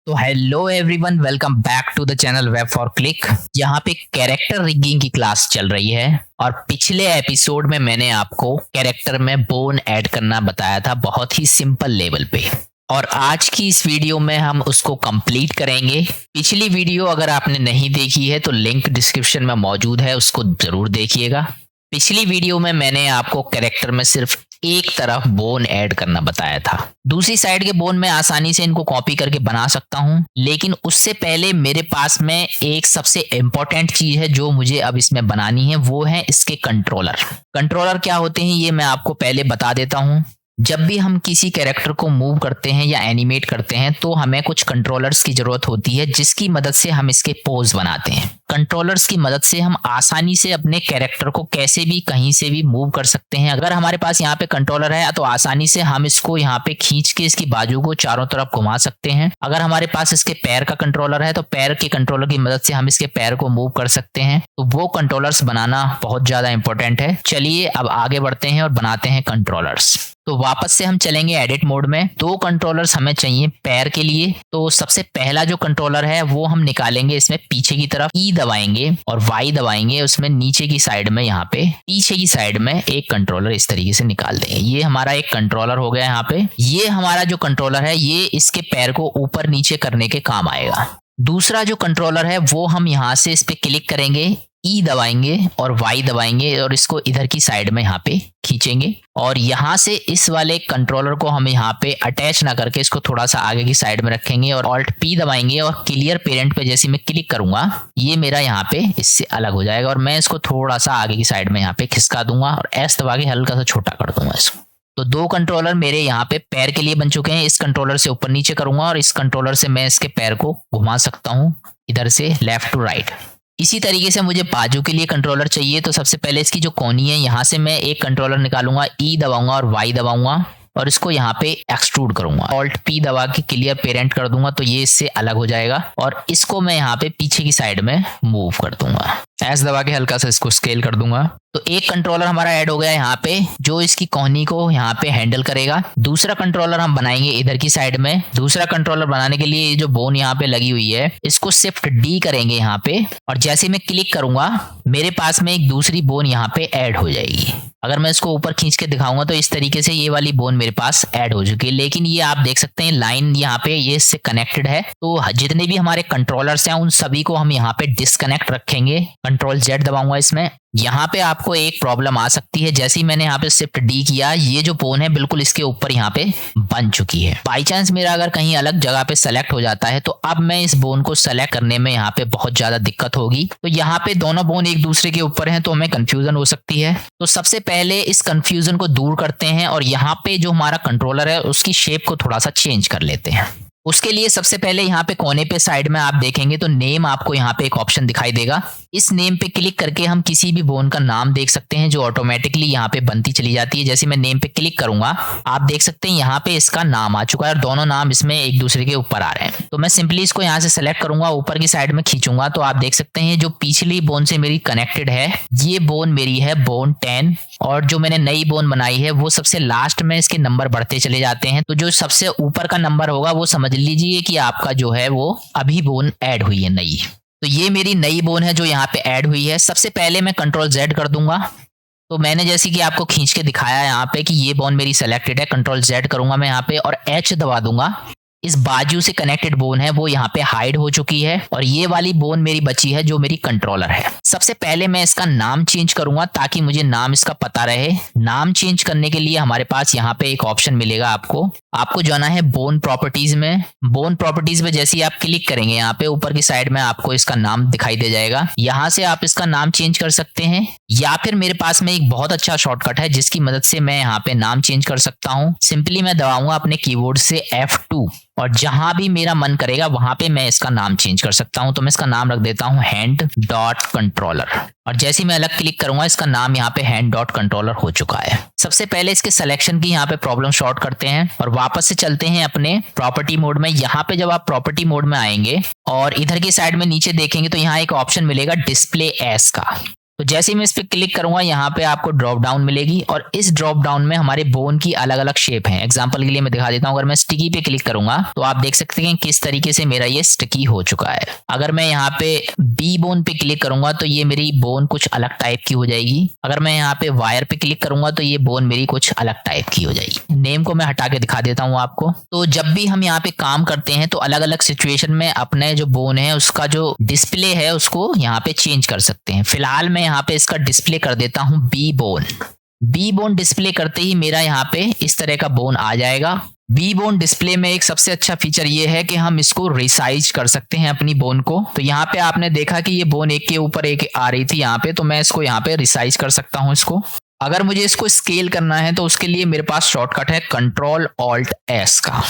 तो hello everyone, welcome back to the channel web for click. यहाँ पे character rigging की क्लास चल रही है और पिछले एपिसोड में मैंने आपको कैरेक्टर में बोन ऐड करना बताया था बहुत ही सिंपल लेवल पे, और आज की इस वीडियो में हम उसको कंप्लीट करेंगे। पिछली वीडियो अगर आपने नहीं देखी है तो लिंक डिस्क्रिप्शन में मौजूद है, उसको जरूर देखिएगा। पिछली वीडियो में मैंने आपको कैरेक्टर में सिर्फ एक तरफ बोन ऐड करना बताया था, दूसरी साइड के बोन में आसानी से इनको कॉपी करके बना सकता हूं, लेकिन उससे पहले मेरे पास में एक सबसे इंपॉर्टेंट चीज है जो मुझे अब इसमें बनानी है, वो है इसके कंट्रोलर। कंट्रोलर क्या होते हैं ये मैं आपको पहले बता देता हूं। जब भी हम किसी कैरेक्टर को मूव करते हैं या एनिमेट करते हैं तो हमें कुछ कंट्रोलर्स की जरूरत होती है जिसकी मदद से हम इसके पोज बनाते हैं। कंट्रोलर्स की मदद से हम आसानी से अपने कैरेक्टर को कैसे भी कहीं से भी मूव कर सकते हैं। अगर हमारे पास यहाँ पे कंट्रोलर है तो आसानी से हम इसको यहाँ पे खींच के इसकी बाजू को चारों तरफ घुमा सकते हैं। अगर हमारे पास इसके पैर का कंट्रोलर है तो पैर के कंट्रोलर की मदद से हम इसके पैर को मूव कर सकते हैं। तो वो कंट्रोलर्स बनाना बहुत ज्यादा इंपॉर्टेंट है। चलिए अब आगे बढ़ते हैं और बनाते हैं कंट्रोलर्स। तो वापस से हम चलेंगे एडिट मोड में। दो कंट्रोलर्स हमें चाहिए पैर के लिए। तो सबसे पहला जो कंट्रोलर है वो हम निकालेंगे इसमें पीछे की तरफ, ई दबाएंगे और वाई दबाएंगे, उसमें नीचे की साइड में यहाँ पे पीछे की साइड में एक कंट्रोलर इस तरीके से निकाल देंगे। ये हमारा एक कंट्रोलर हो गया। यहाँ पे ये हमारा जो कंट्रोलर है ये इसके पैर को ऊपर नीचे करने के काम आएगा। दूसरा जो कंट्रोलर है वो हम यहाँ से इस पे क्लिक करेंगे, ई दबाएंगे और वाई दबाएंगे और इसको इधर की साइड में यहाँ पे खींचेंगे, और यहाँ से इस वाले कंट्रोलर को हम यहाँ पे अटैच ना करके इसको थोड़ा सा आगे की साइड में रखेंगे और ऑल्ट पी दबाएंगे और क्लियर पेरेंट पे जैसे मैं क्लिक करूंगा ये मेरा यहाँ पे इससे अलग हो जाएगा, और मैं इसको थोड़ा सा आगे की साइड में यहाँ पे खिसका दूंगा और एस दबा के हल्का सा छोटा कर दूंगा इसको। तो दो कंट्रोलर मेरे यहाँ पे पैर के लिए बन चुके हैं। इस कंट्रोलर से ऊपर नीचे करूंगा और इस कंट्रोलर से मैं इसके पैर को घुमा सकता हूँ इधर से लेफ्ट टू राइट। इसी तरीके से मुझे बाजू के लिए कंट्रोलर चाहिए। तो सबसे पहले इसकी जो कोनी है यहाँ से मैं एक कंट्रोलर निकालूंगा, ई दबाऊंगा और वाई दबाऊंगा और इसको यहाँ पे एक्सट्रूड करूंगा, ऑल्ट पी दबा के क्लियर पेरेंट कर दूंगा तो ये इससे अलग हो जाएगा, और इसको मैं यहाँ पे पीछे की साइड में मूव कर दूंगा। एस दबा के हल्का सा इसको स्केल कर दूंगा। तो एक कंट्रोलर हमारा ऐड हो गया यहाँ पे जो इसकी कोहनी को यहाँ पे हैंडल करेगा। दूसरा कंट्रोलर हम बनाएंगे इधर की साइड में। दूसरा कंट्रोलर बनाने के लिए ये जो बोन यहाँ पे लगी हुई है इसको शिफ्ट डी करेंगे यहाँ पे, और जैसे मैं क्लिक करूंगा मेरे पास में एक दूसरी बोन यहाँ पे ऐड हो जाएगी। अगर मैं इसको ऊपर खींच के दिखाऊंगा तो इस तरीके से ये वाली बोन मेरे पास ऐड हो चुकी है, लेकिन ये आप देख सकते हैं लाइन यहाँ पे ये इससे कनेक्टेड है। तो जितने भी हमारे कंट्रोलर्स हैं उन सभी को हम यहाँ पे डिस्कनेक्ट रखेंगे। कंट्रोल जेड दबाऊंगा इसमें। यहाँ पे आपको एक प्रॉब्लम आ सकती है, जैसे ही मैंने यहाँ पे शिफ्ट डी किया ये जो बोन है बिल्कुल इसके ऊपर यहाँ पे बन चुकी है। बाई चांस मेरा अगर कहीं अलग जगह पे सेलेक्ट हो जाता है तो अब मैं इस बोन को सेलेक्ट करने में यहाँ पे बहुत ज्यादा दिक्कत होगी। तो यहाँ पे दोनों बोन एक दूसरे के ऊपर हैं तो हमें कंफ्यूजन हो सकती है। तो सबसे पहले इस कंफ्यूजन को दूर करते हैं और यहाँ पे जो हमारा कंट्रोलर है उसकी शेप को थोड़ा सा चेंज कर लेते हैं। उसके लिए सबसे पहले यहाँ पे कोने पे साइड में आप देखेंगे तो नेम आपको यहाँ पे एक ऑप्शन दिखाई देगा। इस नेम पे क्लिक करके हम किसी भी बोन का नाम देख सकते हैं जो ऑटोमेटिकली यहाँ पे बनती चली जाती है। जैसे मैं नेम पे क्लिक करूंगा आप देख सकते हैं यहाँ पे इसका नाम आ चुका है और दोनों नाम इसमें एक दूसरे के ऊपर आ रहे हैं। तो मैं सिंपली इसको यहाँ से सेलेक्ट करूंगा, ऊपर की साइड में खींचूंगा तो आप देख सकते हैं जो पिछली बोन से मेरी कनेक्टेड है ये बोन मेरी है बोन 10, और जो मैंने नई बोन बनाई है वो सबसे लास्ट में इसके नंबर बढ़ते चले जाते हैं। तो जो सबसे ऊपर का नंबर होगा वो समझ लीजिए कि आपका जो है वो अभी बोन ऐड हुई है नई। तो ये मेरी नई बोन है जो यहाँ पे ऐड हुई है। सबसे पहले मैं कंट्रोल जेड कर दूंगा। तो मैंने जैसे कि आपको खींच के दिखाया यहाँ पे कि ये बोन मेरी सेलेक्टेड है, कंट्रोल जेड करूंगा मैं यहाँ पे और एच दबा दूंगा। इस बाजू से कनेक्टेड बोन है वो यहाँ पे हाइड हो चुकी है और ये वाली बोन मेरी बची है जो मेरी कंट्रोलर है। सबसे पहले मैं इसका नाम चेंज करूंगा ताकि मुझे नाम इसका पता रहे। नाम चेंज करने के लिए हमारे पास यहाँ पे एक ऑप्शन मिलेगा, आपको जाना है बोन प्रॉपर्टीज में। बोन प्रॉपर्टीज में जैसे ही आप क्लिक करेंगे यहाँ पे ऊपर की साइड में आपको इसका नाम दिखाई दे जाएगा। यहाँ से आप इसका नाम चेंज कर सकते हैं, या फिर मेरे पास में एक बहुत अच्छा शॉर्टकट है जिसकी मदद से मैं यहाँ पे नाम चेंज कर सकता हूँ। सिंपली मैं दबाऊंगा अपने कीबोर्ड से F2 और जहां भी मेरा मन करेगा वहां पे मैं इसका नाम चेंज कर सकता हूं। तो मैं इसका नाम रख देता हूं हैंड डॉट कंट्रोलर, और जैसे ही मैं अलग क्लिक करूंगा इसका नाम यहाँ पे हैंड डॉट कंट्रोलर हो चुका है। सबसे पहले इसके सिलेक्शन की यहाँ पे प्रॉब्लम सॉर्ट करते हैं और वापस से चलते हैं अपने प्रॉपर्टी मोड में। यहाँ पे जब आप प्रॉपर्टी मोड में आएंगे और इधर की साइड में नीचे देखेंगे तो यहाँ एक ऑप्शन मिलेगा डिस्प्ले एज का। तो जैसे ही मैं इस पे क्लिक करूंगा यहाँ पे आपको ड्रॉप डाउन मिलेगी और इस ड्रॉप डाउन में हमारे बोन की अलग अलग शेप है। एग्जांपल के लिए मैं दिखा देता हूँ, अगर मैं स्टिकी पे क्लिक करूंगा तो आप देख सकते हैं किस तरीके से मेरा ये स्टिकी हो चुका है। अगर मैं यहाँ पे बी बोन पे क्लिक करूंगा तो ये मेरी बोन कुछ अलग टाइप की हो जाएगी। अगर मैं यहाँ पे वायर पे क्लिक करूंगा तो ये बोन मेरी कुछ अलग टाइप की हो जाएगी। नेम को मैं हटा के दिखा देता हूँ आपको। तो जब भी हम यहाँ पे काम करते हैं तो अलग अलग सिचुएशन में अपने जो बोन है उसका जो डिस्प्ले है उसको यहाँ पे चेंज कर सकते हैं। फिलहाल मैं यहाँ पे इसका डिस्प्ले कर देता हूँ B bone. B bone display करते ही मेरा यहाँ पे इस तरह का बोन आ जाएगा। बी बोन डिस्प्ले में एक सबसे अच्छा फीचर ये है कि हम इसको रिसाइज कर सकते हैं अपनी बोन को। तो यहाँ पे आपने देखा कि ये बोन एक के ऊपर एक आ रही थी यहाँ पे, तो मैं इसको यहाँ पे रिसाइज कर सकता हूँ इसको। अगर मुझे इसको स्केल करना है तो उसके लिए मेरे पास शॉर्टकट है कंट्रोल ऑल्ट एस का।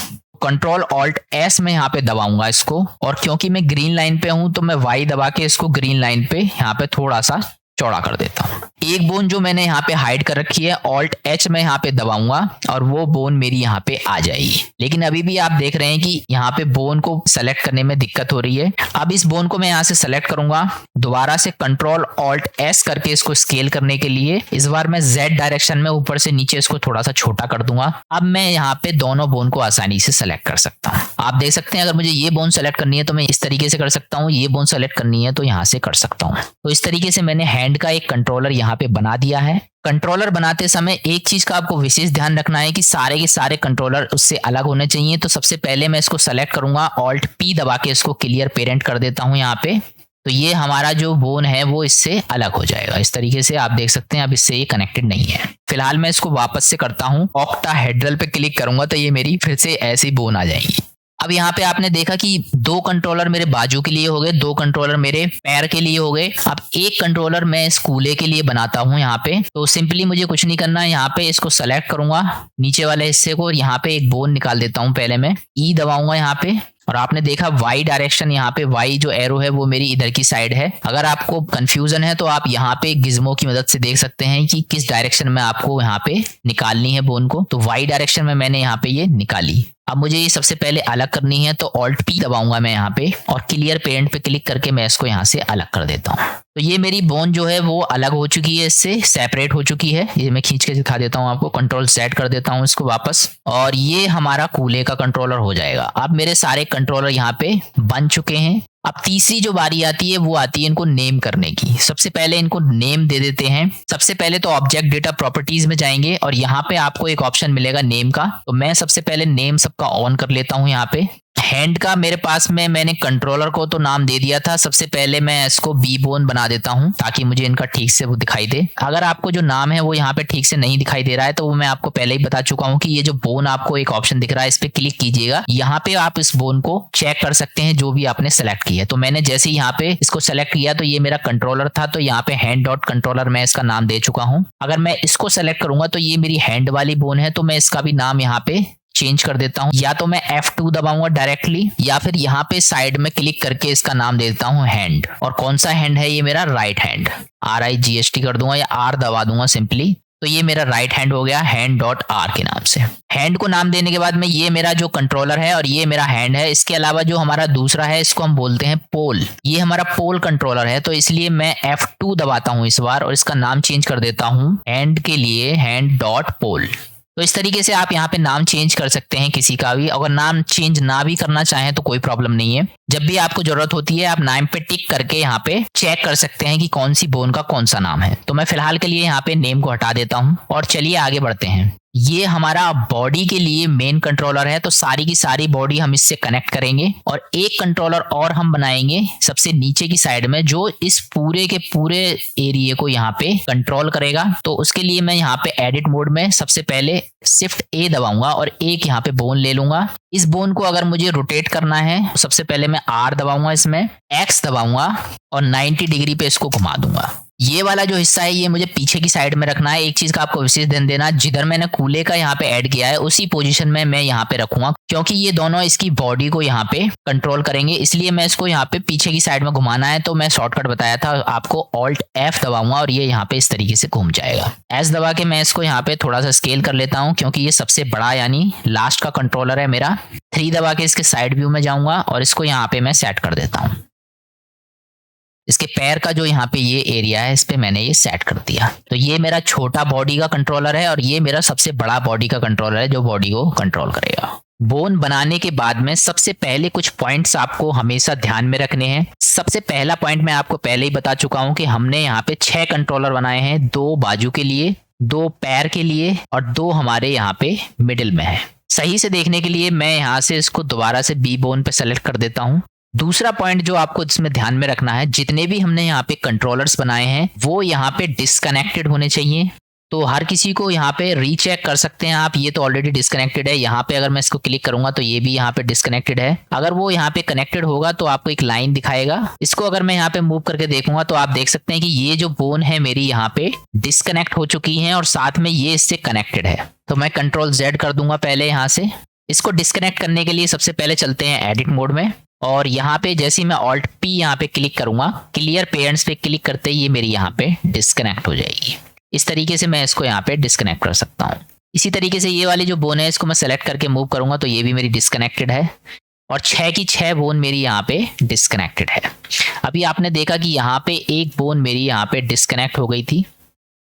कंट्रोल ऑल्ट एस में यहाँ पे दबाऊंगा इसको, और क्योंकि मैं ग्रीन लाइन पे हूं तो मैं वाई दबा के इसको ग्रीन लाइन पे यहाँ पे थोड़ा सा चौड़ा कर देता हूँ। एक बोन जो मैंने यहाँ पे हाइड कर रखी है ऑल्ट एच में यहाँ पे दबाऊंगा और वो बोन मेरी यहाँ पे आ जाएगी। लेकिन अभी भी आप देख रहे हैं कि यहाँ पे बोन को सेलेक्ट करने में दिक्कत हो रही है। अब इस बोन को मैं यहाँ से सेलेक्ट करूंगा, दोबारा से कंट्रोल ऑल्ट एस करके इसको स्केल करने के लिए इस बार मैं जेड डायरेक्शन में ऊपर से नीचे इसको थोड़ा सा छोटा कर दूंगा। अब मैं यहाँ पे दोनों बोन को आसानी से सेलेक्ट कर सकता हूँ। आप देख सकते हैं अगर मुझे ये बोन सेलेक्ट करनी है तो मैं इस तरीके से कर सकता हूँ, ये बोन सेलेक्ट करनी है तो यहाँ से कर सकता हूँ। तो इस तरीके से मैंने हैंड का एक कंट्रोलर यहाँ पे बना दिया है। कंट्रोलर बनाते समय एक चीज का आपको विशेष ध्यान रखना है कि सारे के सारे कंट्रोलर उससे अलग होने चाहिए। तो सबसे पहले मैं इसको सेलेक्ट करूंगा, ऑल्ट पी दबा के इसको क्लियर पेरेंट कर देता हूं यहाँ पे। तो ये हमारा जो बोन है वो इससे अलग हो जाएगा। इस तरीके से आप देख सकते हैं अब इससे ये कनेक्टेड नहीं है। फिलहाल मैं इसको वापस से करता हूँ, ऑक्टाहेड्रल पे क्लिक करूंगा तो ये मेरी फिर से ऐसी बोन आ जाएंगी। अब यहाँ पे आपने देखा कि दो कंट्रोलर मेरे बाजू के लिए हो गए, दो कंट्रोलर मेरे पैर के लिए हो गए। अब एक कंट्रोलर मैं इस कूल्हे के लिए बनाता हूँ यहाँ पे। तो सिंपली मुझे कुछ नहीं करना है, यहाँ पे इसको सेलेक्ट करूंगा नीचे वाले हिस्से को, और यहाँ पे एक बोन निकाल देता हूँ। पहले मैं ई दबाऊंगा यहाँ पे, और आपने देखा वाई डायरेक्शन, यहाँ पे वाई जो एरो है वो मेरी इधर की साइड है। अगर आपको कंफ्यूजन है तो आप यहाँ पे गिज्मो की मदद से देख सकते हैं कि किस डायरेक्शन में आपको यहाँ पे निकालनी है बोन को। तो वाई डायरेक्शन में मैंने यहाँ पे ये निकाली। अब मुझे ये सबसे पहले अलग करनी है तो ऑल्ट पी दबाऊंगा मैं यहाँ पे, और क्लियर पेरेंट पे क्लिक करके मैं इसको यहाँ से अलग कर देता हूँ। तो ये मेरी बोन जो है वो अलग हो चुकी है, इससे सेपरेट हो चुकी है। ये मैं खींच के दिखा देता हूँ आपको, कंट्रोल सेट कर देता हूँ इसको वापस, और ये हमारा कूल्हे का कंट्रोलर हो जाएगा। अब मेरे सारे कंट्रोलर यहाँ पे बन चुके हैं। अब तीसरी जो बारी आती है वो आती है इनको नेम करने की। सबसे पहले इनको नेम दे देते हैं। सबसे पहले तो ऑब्जेक्ट डेटा प्रॉपर्टीज में जाएंगे और यहाँ पे आपको एक ऑप्शन मिलेगा नेम का। तो मैं सबसे पहले नेम सबका ऑन कर लेता हूँ। यहाँ पे हैंड का मेरे पास में मैंने कंट्रोलर को तो नाम दे दिया था। सबसे पहले मैं इसको बी बोन बना देता हूं ताकि मुझे इनका ठीक से वो दिखाई दे। अगर आपको जो नाम है वो यहाँ पे ठीक से नहीं दिखाई दे रहा है तो वो मैं आपको पहले ही बता चुका हूं कि ये जो बोन आपको एक ऑप्शन दिख रहा है इस पे क्लिक कीजिएगा। यहाँ पे आप इस बोन को चेक कर सकते हैं जो भी आपने सेलेक्ट किया है। तो मैंने जैसे ही यहाँ पे इसको सेलेक्ट किया तो ये मेरा कंट्रोलर था, तो यहाँ पे हैंड डॉट कंट्रोलर मैं इसका नाम दे चुका हूँ। अगर मैं इसको सेलेक्ट करूंगा तो ये मेरी हैंड वाली बोन है, तो मैं इसका भी नाम यहाँ पे चेंज कर देता हूं। या तो मैं F2 दबाऊंगा डायरेक्टली, या फिर यहाँ पे साइड में क्लिक करके इसका नाम दे देता हूं हैंड। और कौन सा हैंड है? ये मेरा राइट हैंड। RIGHT कर दूंगा या R दबा दूंगा सिंपली, तो ये मेरा राइट हैंड हो गया हैंड डॉट आर के नाम से। हैंड को नाम देने के बाद में ये मेरा जो कंट्रोलर है और ये मेरा हैंड है। इसके अलावा जो हमारा दूसरा है इसको हम बोलते हैं पोल। ये हमारा पोल कंट्रोलर है, तो इसलिए मैं F2 दबाता हूं इस बार और इसका नाम चेंज कर देता हूं हैंड के लिए हैंड डॉट पोल। तो इस तरीके से आप यहाँ पे नाम चेंज कर सकते हैं किसी का भी। अगर नाम चेंज ना भी करना चाहें तो कोई प्रॉब्लम नहीं है। जब भी आपको जरूरत होती है आप नाम पे टिक करके यहाँ पे चेक कर सकते हैं कि कौन सी बोन का कौन सा नाम है। तो मैं फिलहाल के लिए यहाँ पे नेम को हटा देता हूँ और चलिए आगे बढ़ते हैं। ये हमारा बॉडी के लिए मेन कंट्रोलर है, तो सारी की सारी बॉडी हम इससे कनेक्ट करेंगे और एक कंट्रोलर और हम बनाएंगे सबसे नीचे की साइड में जो इस पूरे के पूरे एरिया को यहाँ पे कंट्रोल करेगा। तो उसके लिए मैं यहाँ पे एडिट मोड में सबसे पहले शिफ्ट A दबाऊंगा और एक यहाँ पे बोन ले लूंगा। इस बोन को अगर मुझे रोटेट करना है तो सबसे पहले मैं R दबाऊंगा, इसमें X दबाऊंगा और 90 डिग्री पे इसको घुमा दूंगा। ये वाला जो हिस्सा है ये मुझे पीछे की साइड में रखना है। एक चीज का आपको विशेष ध्यान देना, जिधर मैंने कूल्हे का यहाँ पे ऐड किया है उसी पोजीशन में मैं यहाँ पे रखूंगा, क्योंकि ये दोनों इसकी बॉडी को यहाँ पे कंट्रोल करेंगे। इसलिए मैं इसको यहाँ पे पीछे की साइड में घुमाना है। तो मैं शॉर्टकट बताया था आपको, ऑल्ट F दबाऊंगा और ये यहाँ पे इस तरीके से घूम जाएगा। S दबा के मैं इसको यहाँ पे थोड़ा सा स्केल कर लेता हूँ क्योंकि ये सबसे बड़ा यानी लास्ट का कंट्रोलर है मेरा। 3 दबा के इसके साइड व्यू में जाऊंगा और इसको यहाँ पे मैं सेट कर देता हूँ। इसके पैर का जो यहाँ पे ये एरिया है, इस पे मैंने ये सेट कर दिया। तो ये मेरा छोटा बॉडी का कंट्रोलर है और ये मेरा सबसे बड़ा बॉडी का कंट्रोलर है जो बॉडी को कंट्रोल करेगा। बोन बनाने के बाद में सबसे पहले कुछ पॉइंट्स आपको हमेशा ध्यान में रखने हैं। सबसे पहला पॉइंट मैं आपको पहले ही बता चुका हूं कि हमने यहाँ पे 6 कंट्रोलर बनाए हैं, 2 बाजू के लिए, 2 पैर के लिए और 2 हमारे यहाँ पे मिडिल में है। सही से देखने के लिए मैं यहाँ से इसको दोबारा से बी बोन पे सेलेक्ट कर देता हूँ। दूसरा पॉइंट जो आपको इसमें ध्यान में रखना है, जितने भी हमने यहाँ पे कंट्रोलर्स बनाए हैं वो यहाँ पे डिस्कनेक्टेड होने चाहिए। तो हर किसी को यहाँ पे रीचेक कर सकते हैं आप। ये तो ऑलरेडी डिस्कनेक्टेड है, यहाँ पे अगर मैं इसको क्लिक करूंगा तो ये भी यहाँ पे डिस्कनेक्टेड है। अगर वो यहाँ पे कनेक्टेड होगा तो आपको एक लाइन दिखाएगा। इसको अगर मैं यहाँ पे मूव करके देखूंगा तो आप देख सकते हैं कि ये जो बोन है मेरी यहाँ पे डिस्कनेक्ट हो चुकी है और साथ में ये इससे कनेक्टेड है। तो मैं कंट्रोल Z कर दूंगा पहले यहाँ से। इसको डिस्कनेक्ट करने के लिए सबसे पहले चलते हैं एडिट मोड में और यहाँ पे जैसे ही मैं Alt P यहाँ पे क्लिक करूंगा, क्लियर पेरेंट्स पे क्लिक करते ही ये मेरी यहाँ पे डिस्कनेक्ट हो जाएगी। इस तरीके से मैं इसको यहाँ पे डिस्कनेक्ट कर सकता हूँ। इसी तरीके से ये वाली जो बोन है इसको मैं सेलेक्ट करके मूव करूंगा तो ये भी मेरी डिस्कनेक्टेड है और 6 की 6 बोन मेरी यहाँ पे डिस्कनेक्टेड है। अभी आपने देखा कि यहाँ पे एक बोन मेरी यहाँ पे डिस्कनेक्ट हो गई थी।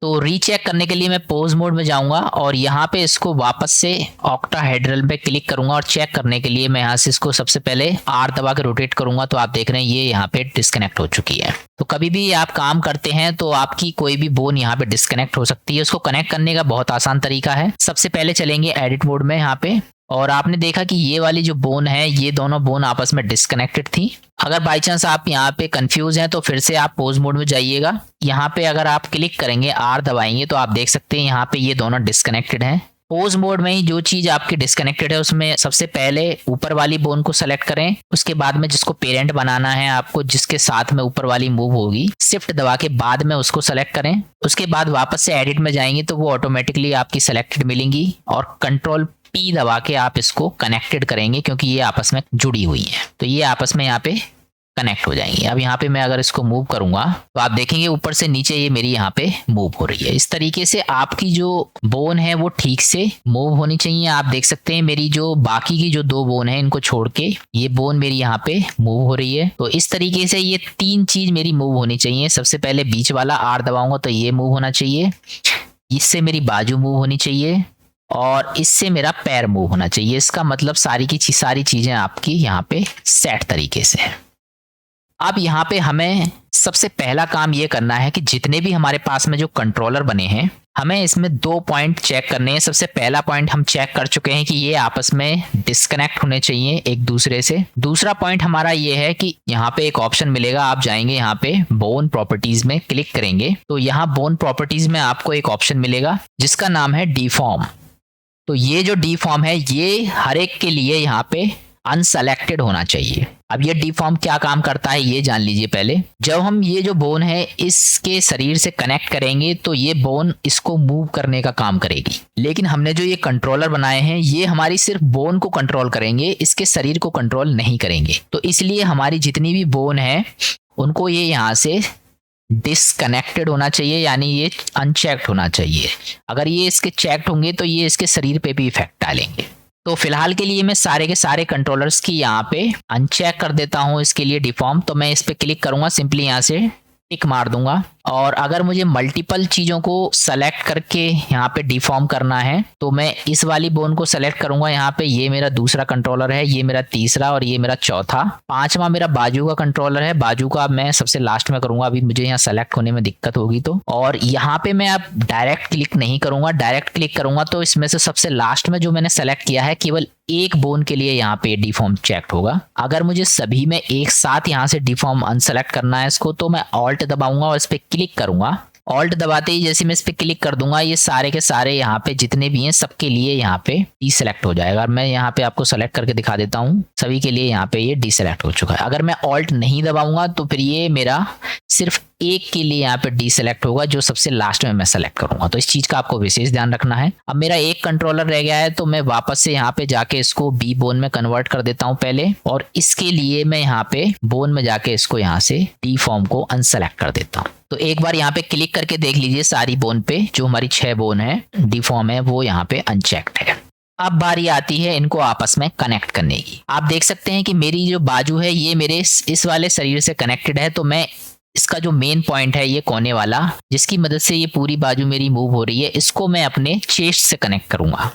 तो रीचेक करने के लिए मैं पोज मोड में जाऊंगा और यहाँ पे इसको वापस से ऑक्टाहेड्रल पे क्लिक करूंगा और चेक करने के लिए मैं यहाँ से इसको सबसे पहले R दबा के रोटेट करूंगा तो आप देख रहे हैं ये यहाँ पे डिस्कनेक्ट हो चुकी है। तो कभी भी आप काम करते हैं तो आपकी कोई भी बोन यहाँ पे डिस्कनेक्ट हो सकती है। उसको कनेक्ट करने का बहुत आसान तरीका है। सबसे पहले चलेंगे एडिट मोड में यहाँ पे और आपने देखा कि ये वाली जो बोन है ये दोनों बोन आपस में डिस्कनेक्टेड थी। अगर बाई चांस आप यहाँ पे कंफ्यूज हैं तो फिर से आप पोज मोड में जाइएगा। यहाँ पे अगर आप क्लिक करेंगे R दबाएंगे तो आप देख सकते हैं यहाँ पे ये दोनों डिस्कनेक्टेड हैं। पोज मोड में ही जो चीज आपकी डिस्कनेक्टेड है उसमें सबसे पहले ऊपर वाली बोन को सेलेक्ट करें, उसके बाद में जिसको पेरेंट बनाना है आपको, जिसके साथ में ऊपर वाली मूव होगी, शिफ्ट दबा के बाद में उसको सेलेक्ट करें। उसके बाद वापस से एडिट में जाएंगे तो वो ऑटोमेटिकली आपकी सेलेक्टेड मिलेंगी और कंट्रोल P दबा के आप इसको कनेक्टेड करेंगे क्योंकि ये आपस में जुड़ी हुई है। तो ये आपस में यहाँ पे कनेक्ट हो जाएंगी। अब यहाँ पे मैं अगर इसको मूव करूंगा तो आप देखेंगे ऊपर से नीचे ये मेरी यहाँ पे मूव हो रही है। इस तरीके से आपकी जो बोन है वो ठीक से मूव होनी चाहिए। आप देख सकते हैं मेरी जो बाकी की जो 2 बोन है इनको छोड़ के ये बोन मेरी यहाँ पे मूव हो रही है। तो इस तरीके से ये 3 चीज मेरी मूव होनी चाहिए। सबसे पहले बीच वाला R दबाऊंगा तो ये मूव होना चाहिए, इससे मेरी बाजू मूव होनी चाहिए और इससे मेरा पैर मूव होना चाहिए। इसका मतलब सारी चीजें आपकी यहाँ पे सेट तरीके से है। अब यहाँ पे हमें सबसे पहला काम ये करना है कि जितने भी हमारे पास में जो कंट्रोलर बने हैं हमें इसमें 2 पॉइंट चेक करने हैं। सबसे पहला पॉइंट हम चेक कर चुके हैं कि ये आपस में डिस्कनेक्ट होने चाहिए एक दूसरे से। दूसरा पॉइंट हमारा ये है कि यहाँ पे एक ऑप्शन मिलेगा, आप जाएंगे यहाँ पे बोन प्रॉपर्टीज में क्लिक करेंगे तो यहाँ बोन प्रॉपर्टीज में आपको एक ऑप्शन मिलेगा जिसका नाम है डिफॉर्म। तो ये जो डिफॉर्म है ये हर एक के लिए यहाँ पे अनसेलेक्टेड होना चाहिए। अब ये डिफॉर्म क्या काम करता है ये जान लीजिए पहले। जब हम ये जो बोन है इसके शरीर से कनेक्ट करेंगे तो ये बोन इसको मूव करने का काम करेगी, लेकिन हमने जो ये कंट्रोलर बनाए हैं ये हमारी सिर्फ बोन को कंट्रोल करेंगे, इसके शरीर को कंट्रोल नहीं करेंगे। तो इसलिए हमारी जितनी भी बोन है उनको ये यहाँ से डिसकनेक्टेड होना चाहिए, यानी ये अनचेक्ड होना चाहिए। अगर ये इसके चेक्ड होंगे तो ये इसके शरीर पे भी इफेक्ट डालेंगे। तो फिलहाल के लिए मैं सारे के सारे कंट्रोलर्स की यहाँ पे अनचेक कर देता हूँ इसके लिए डिफॉर्म। तो मैं इस पे क्लिक करूंगा, सिंपली यहाँ से टिक मार दूंगा और अगर मुझे मल्टीपल चीजों को सेलेक्ट करके यहाँ पे डिफॉर्म करना है तो मैं इस वाली बोन को सेलेक्ट करूंगा। यहाँ पे ये मेरा दूसरा कंट्रोलर है, ये मेरा तीसरा और ये मेरा चौथा। 5वां मेरा बाजू का कंट्रोलर है, बाजू का मैं सबसे लास्ट में करूंगा, अभी मुझे यहाँ सेलेक्ट होने में दिक्कत होगी तो। और यहाँ पे मैं अब डायरेक्ट क्लिक नहीं करूंगा, डायरेक्ट क्लिक करूंगा तो इसमें से सबसे लास्ट में जो मैंने सेलेक्ट किया है केवल एक बोन के लिए यहाँ पे डिफॉर्म चेक होगा। अगर मुझे सभी में एक साथ यहाँ से डिफॉर्म अनसेलेक्ट करना है इसको तो मैं ऑल्ट दबाऊंगा और इस पे क्लिक करूंगा। ऑल्ट दबाते ही जैसे मैं इस पे क्लिक कर दूंगा ये सारे के सारे यहाँ पे जितने भी हैं सबके लिए यहाँ पे डीसेलेक्ट हो जाएगा। मैं यहाँ पे आपको सेलेक्ट करके दिखा देता हूँ, सभी के लिए यहाँ पे ये डीसेलेक्ट हो चुका है। अगर मैं ऑल्ट नहीं दबाऊंगा तो फिर ये मेरा सिर्फ एक के लिए यहाँ पे डीसेलेक्ट होगा जो सबसे लास्ट में मैं सेलेक्ट करूंगा। तो इस चीज का आपको विशेष ध्यान रखना है। अब मेरा एक कंट्रोलर रह गया है तो मैं वापस से यहाँ पे जाके इसको बी बोन में कन्वर्ट कर देता हूँ पहले, और इसके लिए मैं यहाँ पे बोन में जाके इसको यहाँ से डी फॉर्म को अनसेलेक्ट कर देता हूँ। तो एक बार यहाँ पे क्लिक करके देख लीजिए सारी बोन पे जो हमारी 6 बोन है डी फॉर्म है वो यहाँ पे अनचेक्ड है। अब बारी आती है इनको आपस में कनेक्ट करने की। आप देख सकते हैं कि मेरी जो बाजू है ये मेरे इस वाले शरीर से कनेक्टेड है, तो मैं इसका जो मेन पॉइंट है ये कोने वाला, जिसकी मदद से ये पूरी बाजू मेरी मूव हो रही है, इसको मैं अपने चेस्ट से कनेक्ट करूंगा।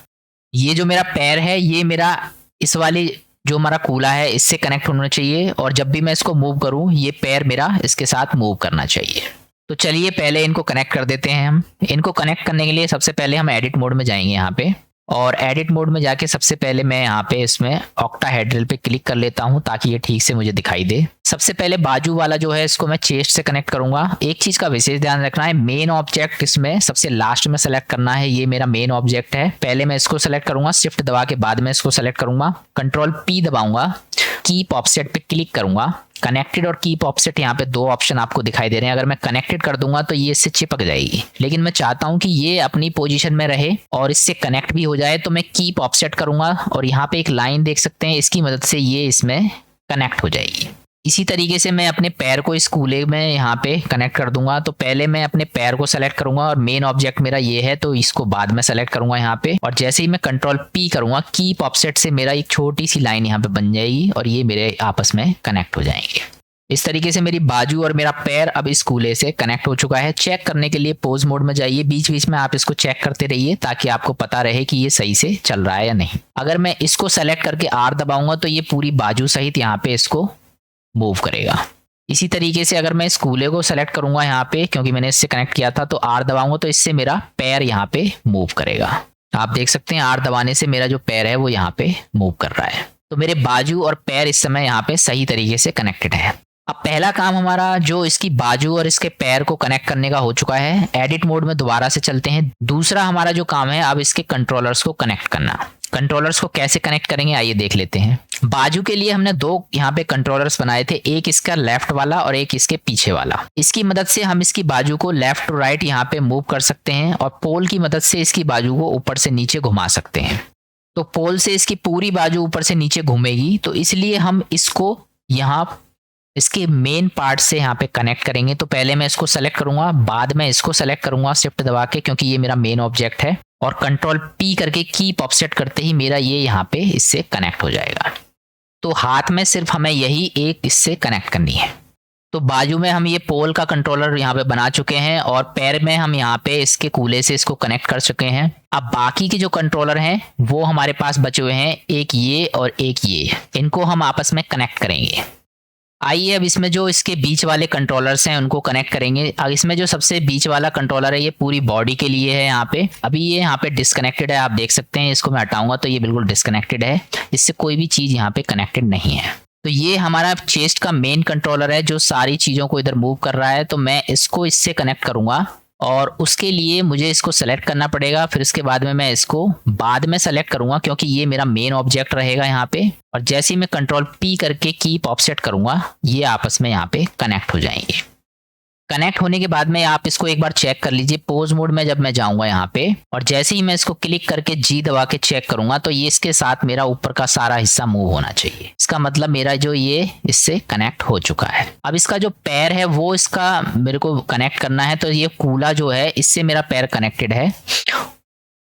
ये जो मेरा पैर है ये मेरा इस वाले जो हमारा कूला है इससे कनेक्ट होना चाहिए, और जब भी मैं इसको मूव करूं ये पैर मेरा इसके साथ मूव करना चाहिए। तो चलिए पहले इनको कनेक्ट कर देते हैं हम। इनको कनेक्ट करने के लिए सबसे पहले हम एडिट मोड में जाएंगे यहाँ पे, और एडिट मोड में जाके सबसे पहले मैं यहाँ पे इसमें ऑक्टाहेड्रल पे क्लिक कर लेता हूँ ताकि ये ठीक से मुझे दिखाई दे। सबसे पहले बाजू वाला जो है इसको मैं चेस्ट से कनेक्ट करूंगा। एक चीज का विशेष ध्यान रखना है, मेन ऑब्जेक्ट इसमें सबसे लास्ट में सेलेक्ट करना है। ये मेरा मेन ऑब्जेक्ट है, पहले मैं इसको सेलेक्ट करूंगा, शिफ्ट दबा के बाद में इसको सेलेक्ट करूंगा, कंट्रोल P दबाऊंगा, कीप ऑफसेट पे क्लिक करूंगा। कनेक्टेड और कीप ऑफसेट यहाँ पे दो ऑप्शन आपको दिखाई दे रहे हैं। अगर मैं कनेक्टेड कर दूंगा तो ये इससे चिपक जाएगी, लेकिन मैं चाहता हूं कि ये अपनी पोजीशन में रहे और इससे कनेक्ट भी हो जाए, तो मैं कीप ऑफसेट करूंगा और यहाँ पे एक लाइन देख सकते हैं, इसकी मदद से ये इसमें कनेक्ट हो जाएगी। इसी तरीके से मैं अपने पैर को इस कूले में यहाँ पे कनेक्ट कर दूंगा। तो पहले मैं अपने पैर को सेलेक्ट करूंगा, और मेन ऑब्जेक्ट मेरा ये है तो इसको बाद में सेलेक्ट करूंगा यहाँ पे, और जैसे ही मैं कंट्रोल P करूंगा कीप ऑफसेट से मेरा एक छोटी सी लाइन यहाँ पे बन जाएगी और ये मेरे आपस में कनेक्ट हो जाएंगे। इस तरीके से मेरी बाजू और मेरा पैर अब इस कूले से कनेक्ट हो चुका है। चेक करने के लिए पोज मोड में जाइए, बीच बीच में आप इसको चेक करते रहिए ताकि आपको पता रहे कि ये सही से चल रहा है या नहीं। अगर मैं इसको सेलेक्ट करके R दबाऊंगा तो ये पूरी बाजू सहित यहाँ पे इसको मूव करेगा। इसी तरीके से अगर मैं इस कूले को सेलेक्ट करूंगा यहाँ पे, क्योंकि मैंने इससे कनेक्ट किया था, तो R दबाऊंगा तो इससे मेरा पैर यहाँ पे मूव करेगा। आप देख सकते हैं R दबाने से मेरा जो पैर है वो यहाँ पे मूव कर रहा है। तो मेरे बाजू और पैर इस समय यहाँ पे सही तरीके से कनेक्टेड है। अब पहला काम हमारा जो इसकी बाजू और इसके पैर को कनेक्ट करने का हो चुका है। एडिट मोड में दोबारा से चलते हैं। दूसरा हमारा जो काम है अब इसके कंट्रोलर्स को कनेक्ट करना। कंट्रोलर्स को कैसे कनेक्ट करेंगे आइए देख लेते हैं। बाजू के लिए हमने दो यहाँ पे कंट्रोलर्स बनाए थे, एक इसका लेफ्ट वाला और एक इसके पीछे वाला। इसकी मदद से हम इसकी बाजू को लेफ्ट टू राइट यहाँ पे मूव कर सकते हैं, और पोल की मदद से इसकी बाजू को ऊपर से नीचे घुमा सकते हैं। तो पोल से इसकी पूरी बाजू ऊपर से नीचे घूमेगी, तो इसलिए हम इसको यहाँ इसके मेन पार्ट से यहाँ पे कनेक्ट करेंगे। तो पहले मैं इसको सेलेक्ट करूंगा, बाद में इसको सेलेक्ट करूंगा शिफ्ट दबा के, क्योंकि ये मेरा मेन ऑब्जेक्ट है, और कंट्रोल P करके कीप ऑफसेट करते ही मेरा ये यहाँ पे इससे कनेक्ट हो जाएगा। तो हाथ में सिर्फ हमें यही एक इससे कनेक्ट करनी है। तो बाजू में हम ये पोल का कंट्रोलर यहाँ पे बना चुके हैं, और पैर में हम यहाँ पे इसके कूले से इसको कनेक्ट कर चुके हैं। अब बाकी के जो कंट्रोलर हैं वो हमारे पास बचे हुए हैं, एक ये और एक ये। इनको हम आपस में कनेक्ट करेंगे। आइए अब इसमें जो इसके बीच वाले कंट्रोलर्स हैं उनको कनेक्ट करेंगे। अब इसमें जो सबसे बीच वाला कंट्रोलर है ये पूरी बॉडी के लिए है। यहाँ पे अभी ये यहाँ पे डिस्कनेक्टेड है, आप देख सकते हैं। इसको मैं हटाऊंगा तो ये बिल्कुल डिस्कनेक्टेड है, इससे कोई भी चीज यहाँ पे कनेक्टेड नहीं है। तो ये हमारा चेस्ट का मेन कंट्रोलर है जो सारी चीजों को इधर मूव कर रहा है। तो मैं इसको इससे कनेक्ट करूंगा, और उसके लिए मुझे इसको सेलेक्ट करना पड़ेगा। फिर इसके बाद में मैं इसको बाद में सेलेक्ट करूंगा, क्योंकि ये मेरा मेन ऑब्जेक्ट रहेगा यहाँ पे। और जैसे ही मैं कंट्रोल P करके कीप ऑफसेट करूंगा ये आपस में यहाँ पे कनेक्ट हो जाएंगे। कनेक्ट होने के बाद में आप इसको एक बार चेक कर लीजिए। पोज मोड में जब मैं जाऊंगा यहाँ पे, और जैसे ही मैं इसको क्लिक करके G दबा के चेक करूंगा तो ये इसके साथ मेरा ऊपर का सारा हिस्सा मूव होना चाहिए। इसका मतलब मेरा जो ये इससे कनेक्ट हो चुका है। अब इसका जो पैर है वो इसका मेरे को कनेक्ट करना है। तो ये कूला जो है इससे मेरा पैर कनेक्टेड है,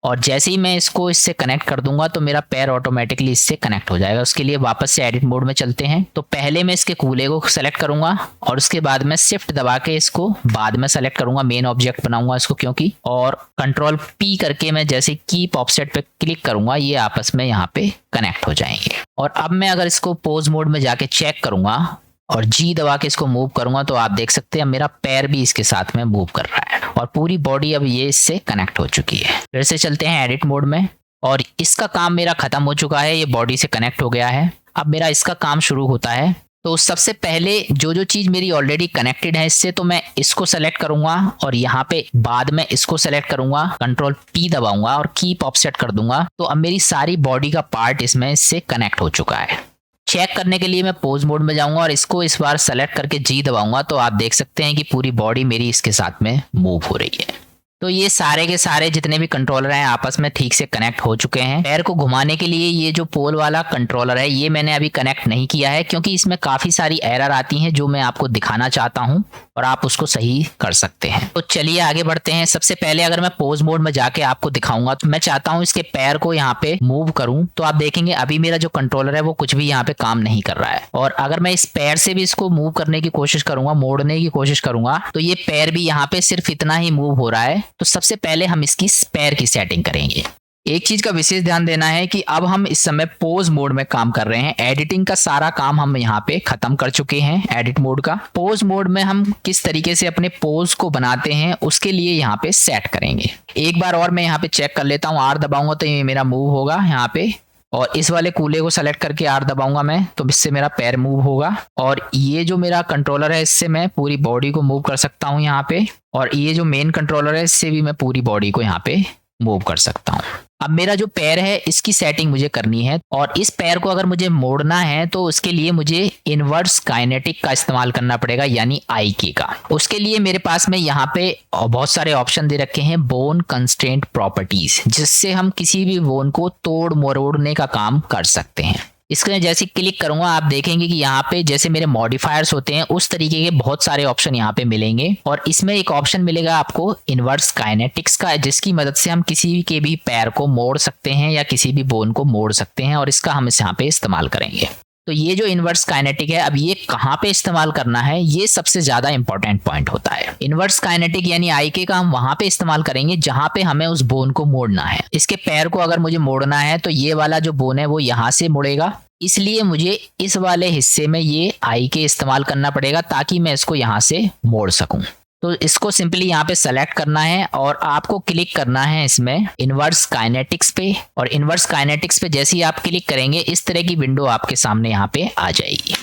और जैसे ही मैं इसको इससे कनेक्ट कर दूंगा तो मेरा पैर ऑटोमेटिकली इससे कनेक्ट हो जाएगा। उसके लिए वापस से एडिट मोड में चलते हैं। तो पहले मैं इसके कूले को सेलेक्ट करूंगा, और उसके बाद मैं शिफ्ट दबा के इसको बाद में सेलेक्ट करूंगा, मेन ऑब्जेक्ट बनाऊंगा इसको क्योंकि, और कंट्रोल P करके मैं जैसे कीप ऑफसेट पे क्लिक करूंगा ये आपस में यहाँ पे कनेक्ट हो जाएंगे। और अब मैं अगर इसको पोज मोड में जाके चेक करूंगा और G दबा के इसको मूव करूंगा तो आप देख सकते हैं मेरा पैर भी इसके साथ में मूव कर रहा है, और पूरी बॉडी अब ये इससे कनेक्ट हो चुकी है। फिर से चलते हैं एडिट मोड में, और इसका काम मेरा खत्म हो चुका है, ये बॉडी से कनेक्ट हो गया है। अब मेरा इसका काम शुरू होता है। तो सबसे पहले जो चीज मेरी ऑलरेडी कनेक्टेड है इससे, तो मैं इसको सेलेक्ट करूंगा, और यहाँ पे बाद में इसको सेलेक्ट करूंगा, कंट्रोल P दबाऊंगा और कीप ऑफसेट कर दूंगा। तो अब मेरी सारी बॉडी का पार्ट इसमें इससे कनेक्ट हो चुका है। चेक करने के लिए मैं पोज मोड में जाऊंगा और इसको इस बार सेलेक्ट करके G दबाऊंगा तो आप देख सकते हैं कि पूरी बॉडी मेरी इसके साथ में मूव हो रही है। तो ये सारे के सारे जितने भी कंट्रोलर हैं आपस में ठीक से कनेक्ट हो चुके हैं। पैर को घुमाने के लिए ये जो पोल वाला कंट्रोलर है ये मैंने अभी कनेक्ट नहीं किया है, क्योंकि इसमें काफी सारी एरर आती हैं जो मैं आपको दिखाना चाहता हूं और आप उसको सही कर सकते हैं। तो चलिए आगे बढ़ते हैं। सबसे पहले अगर मैं पोज मोड में जाके आपको दिखाऊंगा तो मैं चाहता हूं इसके पैर को यहाँ पे मूव करूं, तो आप देखेंगे अभी मेरा जो कंट्रोलर है वो कुछ भी यहाँ पे काम नहीं कर रहा है। और अगर मैं इस पैर से भी इसको मूव करने की कोशिश करूंगा, मोड़ने की कोशिश करूंगा, तो ये पैर भी यहाँ पे सिर्फ इतना ही मूव हो रहा है। तो सबसे पहले हम इसकी पैर की सेटिंग करेंगे। एक चीज का विशेष ध्यान देना है कि अब हम इस समय पोज मोड में काम कर रहे हैं। एडिटिंग का सारा काम हम यहाँ पे खत्म कर चुके हैं एडिट मोड का। पोज मोड में हम किस तरीके से अपने पोज को बनाते हैं उसके लिए यहाँ पे सेट करेंगे। एक बार और मैं यहाँ पे चेक कर लेता हूँ। आर दबाऊंगा तो ये मेरा मूव होगा यहाँ पे, और इस वाले कूले को सेलेक्ट करके आर दबाऊंगा मैं तो इससे मेरा पैर मूव होगा। और ये जो मेरा कंट्रोलर है इससे मैं पूरी बॉडी को मूव कर सकता हूँ यहाँ पे, और ये जो मेन कंट्रोलर है इससे भी मैं पूरी बॉडी को यहाँ पे मूव कर सकता हूँ। अब मेरा जो पैर है इसकी सेटिंग मुझे करनी है, और इस पैर को अगर मुझे मोड़ना है तो उसके लिए मुझे इनवर्स काइनेटिक का इस्तेमाल करना पड़ेगा, यानी IK का। उसके लिए मेरे पास में यहाँ पे बहुत सारे ऑप्शन दे रखे हैं बोन कंस्ट्रेंट प्रॉपर्टीज, जिससे हम किसी भी बोन को तोड़ मरोड़ने का काम कर सकते हैं। इसके जैसे क्लिक करूंगा आप देखेंगे कि यहाँ पे जैसे मेरे मॉडिफायर्स होते हैं उस तरीके के बहुत सारे ऑप्शन यहाँ पे मिलेंगे। और इसमें एक ऑप्शन मिलेगा आपको इनवर्स काइनेटिक्स का, जिसकी मदद से हम किसी के भी पैर को मोड़ सकते हैं या किसी भी बोन को मोड़ सकते हैं, और इसका हम यहाँ पे इस्तेमाल करेंगे। तो ये जो इनवर्स काइनेटिक है, अब ये कहाँ पे इस्तेमाल करना है, ये सबसे ज्यादा इंपॉर्टेंट पॉइंट होता है। इनवर्स काइनेटिक यानी IK का हम वहां पे इस्तेमाल करेंगे जहां पे हमें उस बोन को मोड़ना है। इसके पैर को अगर मुझे मोड़ना है तो ये वाला जो बोन है वो यहाँ से मुड़ेगा, इसलिए मुझे इस वाले हिस्से में ये IK इस्तेमाल करना पड़ेगा ताकि मैं इसको यहाँ से मोड़ सकूं। तो इसको सिंपली यहाँ पे सेलेक्ट करना है और आपको क्लिक करना है इसमें इनवर्स काइनेटिक्स पे, और इनवर्स काइनेटिक्स पे जैसे ही आप क्लिक करेंगे इस तरह की विंडो आपके सामने यहाँ पे आ जाएगी।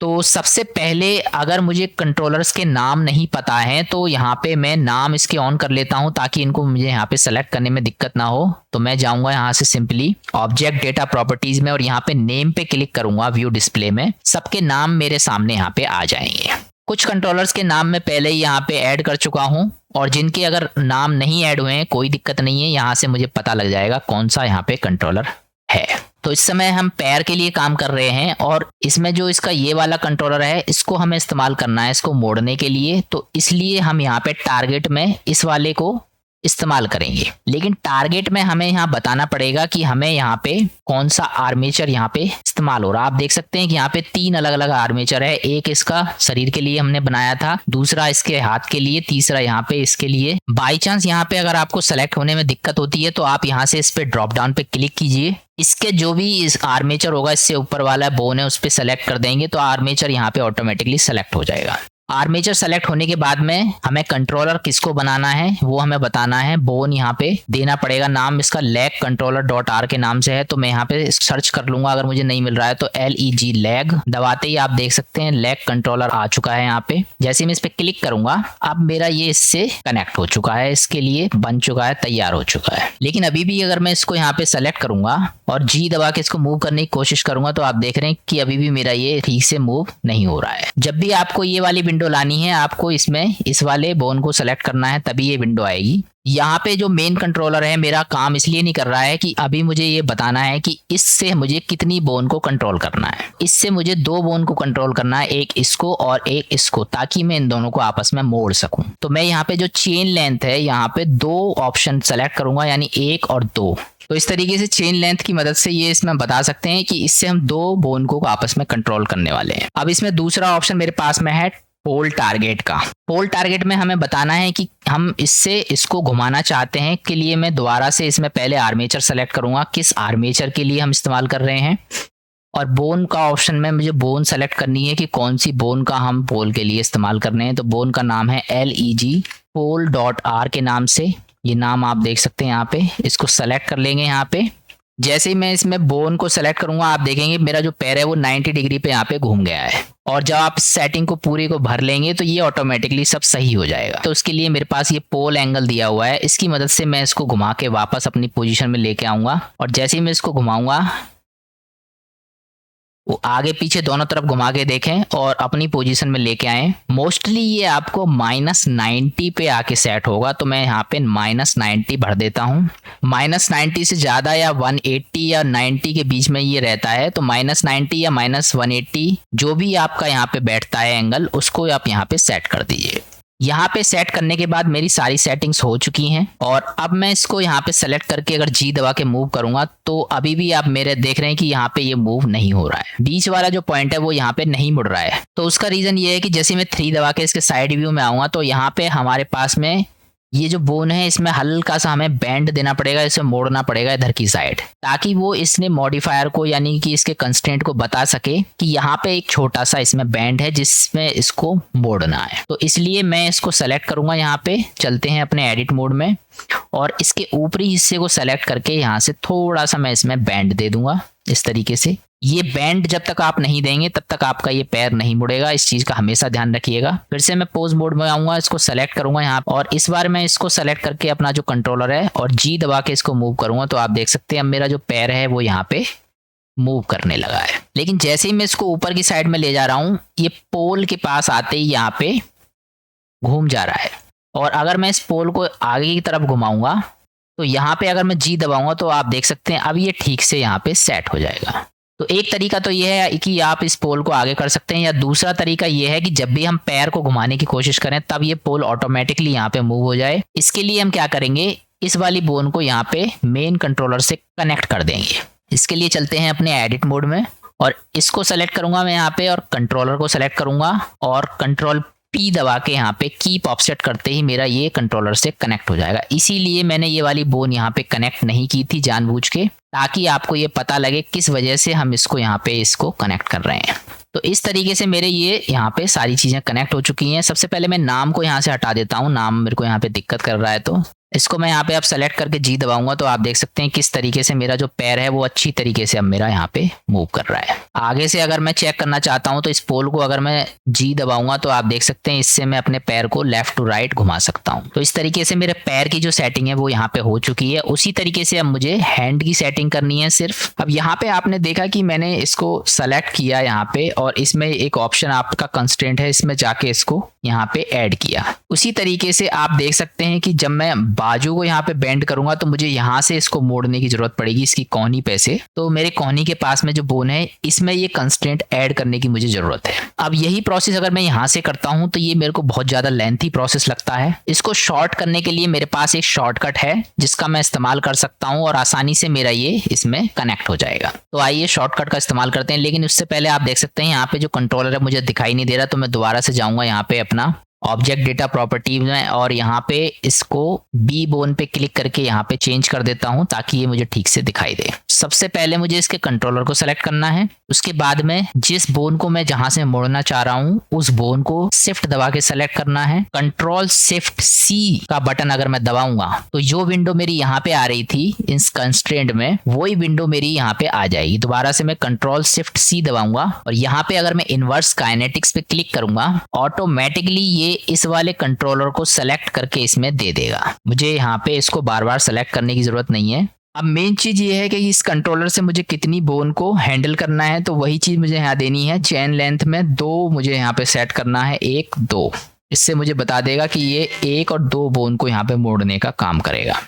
तो सबसे पहले अगर मुझे कंट्रोलर्स के नाम नहीं पता है तो यहाँ पे मैं नाम इसके ऑन कर लेता हूँ ताकि इनको मुझे यहाँ पे सेलेक्ट करने में दिक्कत ना हो। तो मैं जाऊंगा यहाँ से सिंपली ऑब्जेक्ट डेटा प्रॉपर्टीज में और यहाँ पे नेम पे क्लिक करूंगा व्यू डिस्प्ले में। सबके नाम मेरे सामने यहाँ पे आ जाएंगे। कुछ कंट्रोलर्स के नाम मैं पहले ही यहाँ पे ऐड कर चुका हूँ, और जिनके अगर नाम नहीं ऐड हुए हैं कोई दिक्कत नहीं है, यहाँ से मुझे पता लग जाएगा कौन सा यहाँ पे कंट्रोलर है। तो इस समय हम पैर के लिए काम कर रहे हैं, और इसमें जो इसका ये वाला कंट्रोलर है इसको हमें इस्तेमाल करना है इसको मोड़ने के लिए। तो इसलिए हम यहाँ पे टारगेट में इस वाले को इस्तेमाल करेंगे, लेकिन टारगेट में हमें यहाँ बताना पड़ेगा कि हमें यहाँ पे कौन सा आर्मेचर यहाँ पे इस्तेमाल हो रहा है। आप देख सकते हैं कि यहाँ पे 3 अलग अलग आर्मेचर है। एक इसका शरीर के लिए हमने बनाया था, दूसरा इसके हाथ के लिए, तीसरा यहाँ पे इसके लिए। बाई चांस यहाँ पे अगर आपको सेलेक्ट होने में दिक्कत होती है तो आप यहाँ से इस पे ड्रॉप डाउन पे क्लिक कीजिए। इसके जो भी इस आर्मेचर होगा इससे ऊपर वाला बोन है उस पर सेलेक्ट कर देंगे तो आर्मेचर यहाँ पे ऑटोमेटिकली सेलेक्ट हो जाएगा। आर्मेचर सेलेक्ट होने के बाद में हमें कंट्रोलर किसको बनाना है वो हमें बताना है। बोन यहाँ पे देना पड़ेगा, नाम इसका लैग कंट्रोलर डॉट आर के नाम से है, तो मैं यहाँ पे सर्च कर लूंगा। अगर मुझे नहीं मिल रहा है तो LEG लैग दबाते ही आप देख सकते हैं लैग कंट्रोलर आ चुका है यहाँ पे। जैसे मैं इस पे क्लिक करूंगा अब मेरा ये इससे कनेक्ट हो चुका है, इसके लिए बन चुका है, तैयार हो चुका है। लेकिन अभी भी अगर मैं इसको यहाँ पे सेलेक्ट करूंगा और G दबा के इसको मूव करने की कोशिश करूंगा तो आप देख रहे हैं कि अभी भी मेरा ये ठीक से मूव नहीं हो रहा है। जब भी आपको ये वाली विंडो लानी है आपको इसमें इस वाले बोन को सेलेक्ट करना है, तभी ये विंडो आएगी। यहाँ पे जो मेन कंट्रोलर है मेरा काम इसलिए नहीं कर रहा है कि अभी मुझे ये बताना है कि इससे मुझे कितनी बोन को कंट्रोल करना है। इससे मुझे 2 बोन को कंट्रोल करना है, एक इसको और एक इसको, ताकि मैं इन दोनों को आपस में मोड़ सकूं। तो मैं यहाँ पे जो चेन लेंथ है यहाँ पे 2 ऑप्शन सेलेक्ट करूंगा, यानी 1 और 2। तो इस तरीके से चेन लेंथ की मदद से ये इसमें बता सकते हैं कि इससे हम 2 बोन को आपस में कंट्रोल करने वाले हैं। अब इसमें दूसरा ऑप्शन मेरे पास में है पोल टारगेट का। पोल टारगेट में हमें बताना है कि हम इससे इसको घुमाना चाहते हैं। के लिए मैं दोबारा से इसमें पहले आर्मेचर सेलेक्ट करूंगा, किस आर्मेचर के लिए हम इस्तेमाल कर रहे हैं, और बोन का ऑप्शन में मुझे बोन सेलेक्ट करनी है कि कौन सी बोन का हम पोल के लिए इस्तेमाल कर रहे हैं। तो बोन का नाम है LEG पोल डॉट आर के नाम से, ये नाम आप देख सकते हैं यहाँ पे। इसको सेलेक्ट कर लेंगे यहाँ पे। जैसे ही मैं इसमें बोन को सेलेक्ट करूंगा आप देखेंगे मेरा जो पैर है वो 90 डिग्री पे यहाँ पे घूम गया है, और जब आप सेटिंग को पूरी को भर लेंगे तो ये ऑटोमेटिकली सब सही हो जाएगा। तो उसके लिए मेरे पास ये पोल एंगल दिया हुआ है, इसकी मदद से मैं इसको घुमा के वापस अपनी पोजीशन में लेके आऊंगा, और जैसे ही मैं इसको घुमाऊंगा वो आगे पीछे दोनों तरफ घुमा के देखें और अपनी पोजीशन में लेके आए। मोस्टली ये आपको -90 पे आके सेट होगा, तो मैं यहाँ पे -90 भर देता हूँ। -90 से ज़्यादा या 180 या 90 के बीच में ये रहता है, तो -90 या -180 जो भी आपका यहाँ पे बैठता है एंगल, उसको आप यहाँ पे सेट कर दीजिए। यहाँ पे सेट करने के बाद मेरी सारी सेटिंग्स हो चुकी हैं और अब मैं इसको यहाँ पे सेलेक्ट करके अगर जी दबा के मूव करूंगा तो अभी भी आप मेरे देख रहे हैं कि यहाँ पे ये मूव नहीं हो रहा है। बीच वाला जो पॉइंट है वो यहाँ पे नहीं मुड़ रहा है। तो उसका रीजन ये है कि जैसे मैं 3 दबा के इसके साइड व्यू में आऊंगा तो यहाँ पे हमारे पास में ये जो बोन है इसमें हल्का सा हमें बैंड देना पड़ेगा, इसे मोड़ना पड़ेगा इधर की साइड, ताकि वो इसने मॉडिफायर को यानी कि इसके कंस्ट्रेंट को बता सके कि यहाँ पे एक छोटा सा इसमें बैंड है जिसमें इसको मोड़ना है। तो इसलिए मैं इसको सेलेक्ट करूंगा। यहाँ पे चलते हैं अपने एडिट मोड में और इसके ऊपरी हिस्से को सेलेक्ट करके यहाँ से थोड़ा सा मैं इसमें बैंड दे दूंगा इस तरीके से। ये बैंड जब तक आप नहीं देंगे तब तक आपका ये पैर नहीं मुड़ेगा, इस चीज का हमेशा ध्यान रखिएगा। फिर से मैं पोज मोड में आऊंगा, इसको सेलेक्ट करूंगा यहाँ और इस बार मैं इसको सेलेक्ट करके अपना जो कंट्रोलर है और जी दबा के इसको मूव करूंगा तो आप देख सकते हैं अब मेरा जो पैर है वो यहाँ पे मूव करने लगा है। लेकिन जैसे ही मैं इसको ऊपर की साइड में ले जा रहा हूँ ये पोल के पास आते ही यहाँ पे घूम जा रहा है और अगर मैं इस पोल को आगे की तरफ घुमाऊंगा तो यहाँ पे अगर मैं जी दबाऊंगा तो आप देख सकते हैं अब ये ठीक से यहाँ पे सेट हो जाएगा। तो एक तरीका तो ये है कि आप इस पोल को आगे कर सकते हैं, या दूसरा तरीका ये है कि जब भी हम पैर को घुमाने की कोशिश करें तब ये पोल ऑटोमेटिकली यहाँ पे मूव हो जाए। इसके लिए हम क्या करेंगे, इस वाली बोन को यहाँ पे मेन कंट्रोलर से कनेक्ट कर देंगे। इसके लिए चलते हैं अपने एडिट मोड में और इसको सेलेक्ट करूंगा मैं यहाँ पे और कंट्रोलर को सेलेक्ट करूंगा और कंट्रोल P दबा के यहाँ पे कीप ऑफसेट करते ही मेरा ये कंट्रोलर से कनेक्ट हो जाएगा। इसीलिए मैंने ये वाली बोन यहाँ पे कनेक्ट नहीं की थी जानबूझ के, ताकि आपको ये पता लगे किस वजह से हम इसको यहाँ पे इसको कनेक्ट कर रहे हैं। तो इस तरीके से मेरे ये यहाँ पे सारी चीजें कनेक्ट हो चुकी हैं। सबसे पहले मैं नाम को यहाँ से हटा देता हूँ, नाम मेरे को यहाँ पे दिक्कत कर रहा है, तो इसको मैं यहाँ पे अब सेलेक्ट करके जी दबाऊंगा तो आप देख सकते हैं किस तरीके से मेरा जो पैर है वो अच्छी तरीके से अब मेरा यहाँ पे मूव कर रहा है। आगे से अगर मैं चेक करना चाहता हूँ तो इस पोल को अगर मैं जी दबाऊंगा तो आप देख सकते हैं इससे मैं अपने पैर को लेफ्ट टू राइट घुमा सकता हूँ। तो इस तरीके से मेरे पैर की जो सेटिंग है वो यहाँ पे हो चुकी है। उसी तरीके से अब मुझे हैंड की सेटिंग करनी है सिर्फ। अब यहाँ पे आपने देखा कि मैंने इसको सेलेक्ट किया यहाँ पे और इसमें एक ऑप्शन आपका कंस्ट्रेंट है, इसमें जाके इसको यहाँ पे ऐड किया। उसी तरीके से आप देख सकते हैं कि जब मैं बाजू को यहाँ पे बेंड करूंगा तो मुझे यहाँ से इसको मोड़ने की जरूरत पड़ेगी इसकी कोहनी पे से। तो मेरे कोहनी के पास में जो बोन है इसमें ये कंस्ट्रेंट ऐड करने की मुझे जरूरत है। अब यही प्रोसेस अगर मैं यहाँ से करता हूँ तो ये मेरे को बहुत ज्यादा लेंथी प्रोसेस लगता है। इसको शॉर्ट करने के लिए मेरे पास एक शॉर्टकट है जिसका मैं इस्तेमाल कर सकता हूँ और आसानी से मेरा ये इसमें कनेक्ट हो जाएगा। तो आइए शॉर्टकट का इस्तेमाल करते हैं। लेकिन उससे पहले आप देख सकते हैं यहाँ पे जो कंट्रोलर है मुझे दिखाई नहीं दे रहा, तो मैं दोबारा से जाऊंगा यहाँ पे अपना ऑब्जेक्ट डेटा प्रॉपर्टीज में और यहाँ पे इसको बी बोन पे क्लिक करके यहाँ पे चेंज कर देता हूँ ताकि ये मुझे ठीक से दिखाई दे। सबसे पहले मुझे इसके कंट्रोलर को सेलेक्ट करना है, उसके बाद में जिस बोन को मैं जहां से मोड़ना चाह रहा हूँ उस बोन को शिफ्ट दबा के सेलेक्ट करना है। कंट्रोल शिफ्ट सी का बटन अगर मैं दबाऊंगा तो जो विंडो मेरी यहाँ पे आ रही थी इस कंस्ट्रेंट में वही विंडो मेरी यहाँ पे आ जाएगी। दोबारा से मैं कंट्रोल शिफ्ट सी दबाऊंगा और यहाँ पे अगर मैं इनवर्स काइनेटिक्स पे क्लिक करूंगा ऑटोमेटिकली ये इस वाले कंट्रोलर को सेलेक्ट करके इसमें दे देगा। मुझे यहाँ पे इसको बार बार सेलेक्ट करने की जरूरत नहीं है। अब मेन चीज ये है कि इस कंट्रोलर से मुझे कितनी बोन को हैंडल करना है, तो वही चीज मुझे यहाँ देनी है। चेन लेंथ में 2 मुझे यहाँ पे सेट करना है, 1 2। इससे मुझे बता देगा कि ये 1 और 2 बोन को यहाँ पे मोड़ने का काम करेगा।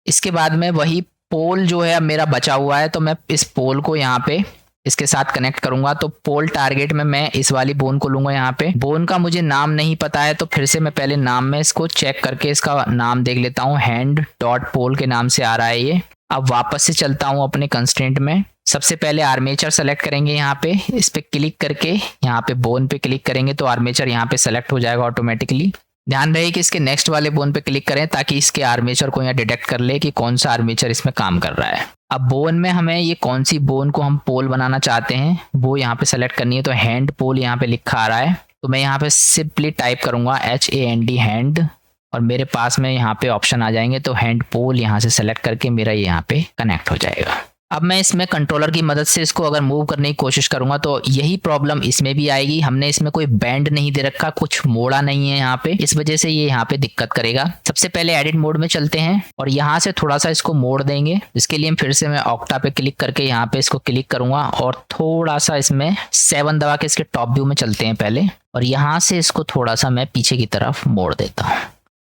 इसके बाद में वही पोल जो है अब मेरा बचा हुआ है तो मैं इस पोल को यहाँ पे इसके साथ कनेक्ट करूंगा। तो पोल टारगेट में मैं इस वाली बोन को लूंगा। यहाँ पे बोन का मुझे नाम नहीं पता है तो फिर से मैं पहले नाम में इसको चेक करके इसका नाम देख लेता हूँ। हैंड डॉट पोल के नाम से आ रहा है ये। अब वापस से चलता हूँ अपने कंस्ट्रेंट में। सबसे पहले आर्मेचर सेलेक्ट करेंगे, यहाँ पे इस पे क्लिक करके यहाँ पे बोन पे क्लिक करेंगे तो आर्मेचर यहाँ पे सेलेक्ट हो जाएगा ऑटोमेटिकली। ध्यान रहे कि इसके नेक्स्ट वाले बोन पे क्लिक करें ताकि इसके आर्मेचर को यहाँ डिटेक्ट कर ले कि कौन सा आर्मेचर इसमें काम कर रहा है। अब बोन में हमें ये कौन सी बोन को हम पोल बनाना चाहते हैं वो यहाँ पे सेलेक्ट करनी है। तो हैंड पोल यहाँ पे लिखा आ रहा है तो मैं यहाँ पे सिंपली टाइप करूंगा HAND हैंड और मेरे पास में यहाँ पे ऑप्शन आ जाएंगे। तो हैंड पोल यहाँ से सेलेक्ट करके मेरा ये यहाँ पे कनेक्ट हो जाएगा। अब मैं इसमें कंट्रोलर की मदद से इसको अगर मूव करने की कोशिश करूंगा तो यही प्रॉब्लम इसमें भी आएगी। हमने इसमें कोई बैंड नहीं दे रखा, कुछ मोड़ा नहीं है यहाँ पे, इस वजह से ये यहाँ पे दिक्कत करेगा। सबसे पहले एडिट मोड में चलते हैं और यहाँ से थोड़ा सा इसको मोड़ देंगे। इसके लिए फिर से मैं ऑक्टा पे क्लिक करके यहाँ पे इसको क्लिक करूंगा और थोड़ा सा इसमें 7 दबा के इसके टॉप व्यू में चलते हैं पहले, और यहाँ से इसको थोड़ा सा मैं पीछे की तरफ मोड़ देता हूँ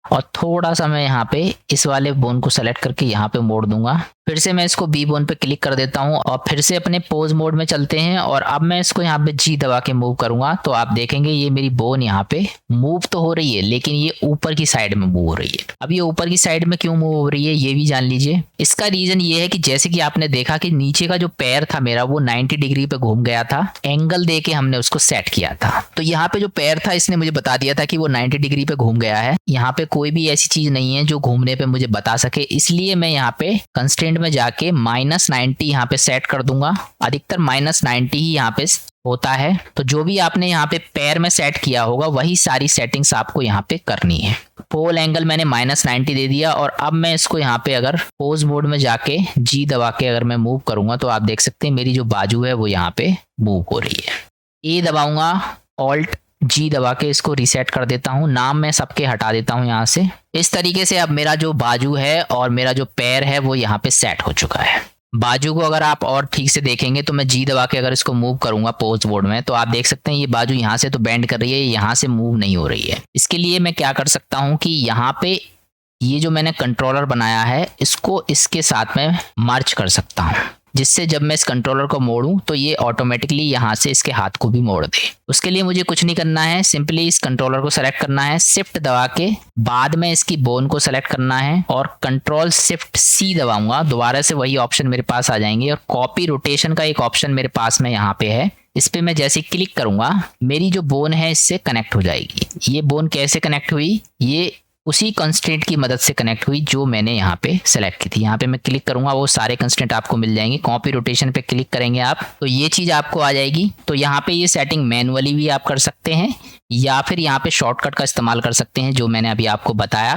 और थोड़ा सा मैं यहाँ पे इस वाले बोन को सेलेक्ट करके यहाँ पे मोड़ दूंगा। फिर से मैं इसको बी बोन पे क्लिक कर देता हूँ और फिर से अपने पोज मोड में चलते हैं और अब मैं इसको यहाँ पे जी दबा के मूव करूंगा तो आप देखेंगे ये मेरी बोन यहाँ पे मूव तो हो रही है लेकिन ये ऊपर की साइड में मूव हो रही है। अब ये ऊपर की साइड में क्यों मूव हो रही है ये भी जान लीजिए। इसका रीजन ये है कि जैसे कि आपने देखा कि नीचे का जो पैर था मेरा वो 90 डिग्री पे घूम गया था, एंगल दे के हमने उसको सेट किया था। तो यहाँ पे जो पैर था इसने मुझे बता दिया था कि वो 90 डिग्री पे घूम गया है। यहाँ पे कोई भी ऐसी चीज नहीं है जो घूमने पे मुझे बता सके, इसलिए मैं यहाँ पे कंस्ट्रेंट में जाके -90 यहाँ पे सेट कर दूंगा। अधिकतर -90 ही यहाँ पे होता है, तो जो भी आपने यहाँ पे पैर में सेट किया होगा वही सारी सेटिंग्स आपको यहाँ पे करनी है। पोल एंगल मैंने -90 दे दिया और अब मैं इसको यहाँ पे अगर पोज मोड में जाके जी दबा के अगर मैं मूव करूंगा तो आप देख सकते हैं मेरी जो बाजू है वो यहाँ पे मूव हो रही है। ए दबाऊंगा, ऑल्ट जी दबा के इसको रीसेट कर देता हूँ। नाम मैं सबके हटा देता हूँ यहाँ से। इस तरीके से अब मेरा जो बाजू है और मेरा जो पैर है वो यहाँ पे सेट हो चुका है। बाजू को अगर आप और ठीक से देखेंगे तो मैं जी दबा के अगर इसको मूव करूंगा पोज मोड में तो आप देख सकते हैं ये बाजू यहाँ से तो बेंड कर रही है, यहाँ से मूव नहीं हो रही है। इसके लिए मैं क्या कर सकता हूँ कि यहाँ पे ये जो मैंने कंट्रोलर बनाया है इसको इसके साथ में मर्ज कर सकता हूँ, जिससे जब मैं इस कंट्रोलर को मोड़ूं तो ये ऑटोमेटिकली यहाँ से इसके हाथ को भी मोड़ दे। उसके लिए मुझे कुछ नहीं करना है, सिंपली इस कंट्रोलर को सेलेक्ट करना है, शिफ्ट दबा के बाद में इसकी बोन को सेलेक्ट करना है और कंट्रोल शिफ्ट सी दबाऊंगा, दोबारा से वही ऑप्शन मेरे पास आ जाएंगे और कॉपी रोटेशन का एक ऑप्शन मेरे पास में यहाँ पे है। इस पे मैं जैसे क्लिक करूंगा मेरी जो बोन है इससे कनेक्ट हो जाएगी। ये बोन कैसे कनेक्ट हुई, ये उसी कंस्ट्रेंट की मदद से कनेक्ट हुई जो मैंने यहाँ पे सेलेक्ट की थी। यहाँ पे मैं क्लिक करूंगा वो सारे कंस्ट्रेंट आपको मिल जाएंगे। कॉपी रोटेशन पे क्लिक करेंगे आप तो ये चीज आपको आ जाएगी। तो यहाँ पे ये सेटिंग मैनुअली भी आप कर सकते हैं या फिर यहाँ पे शॉर्टकट का इस्तेमाल कर सकते हैं जो मैंने अभी आपको बताया,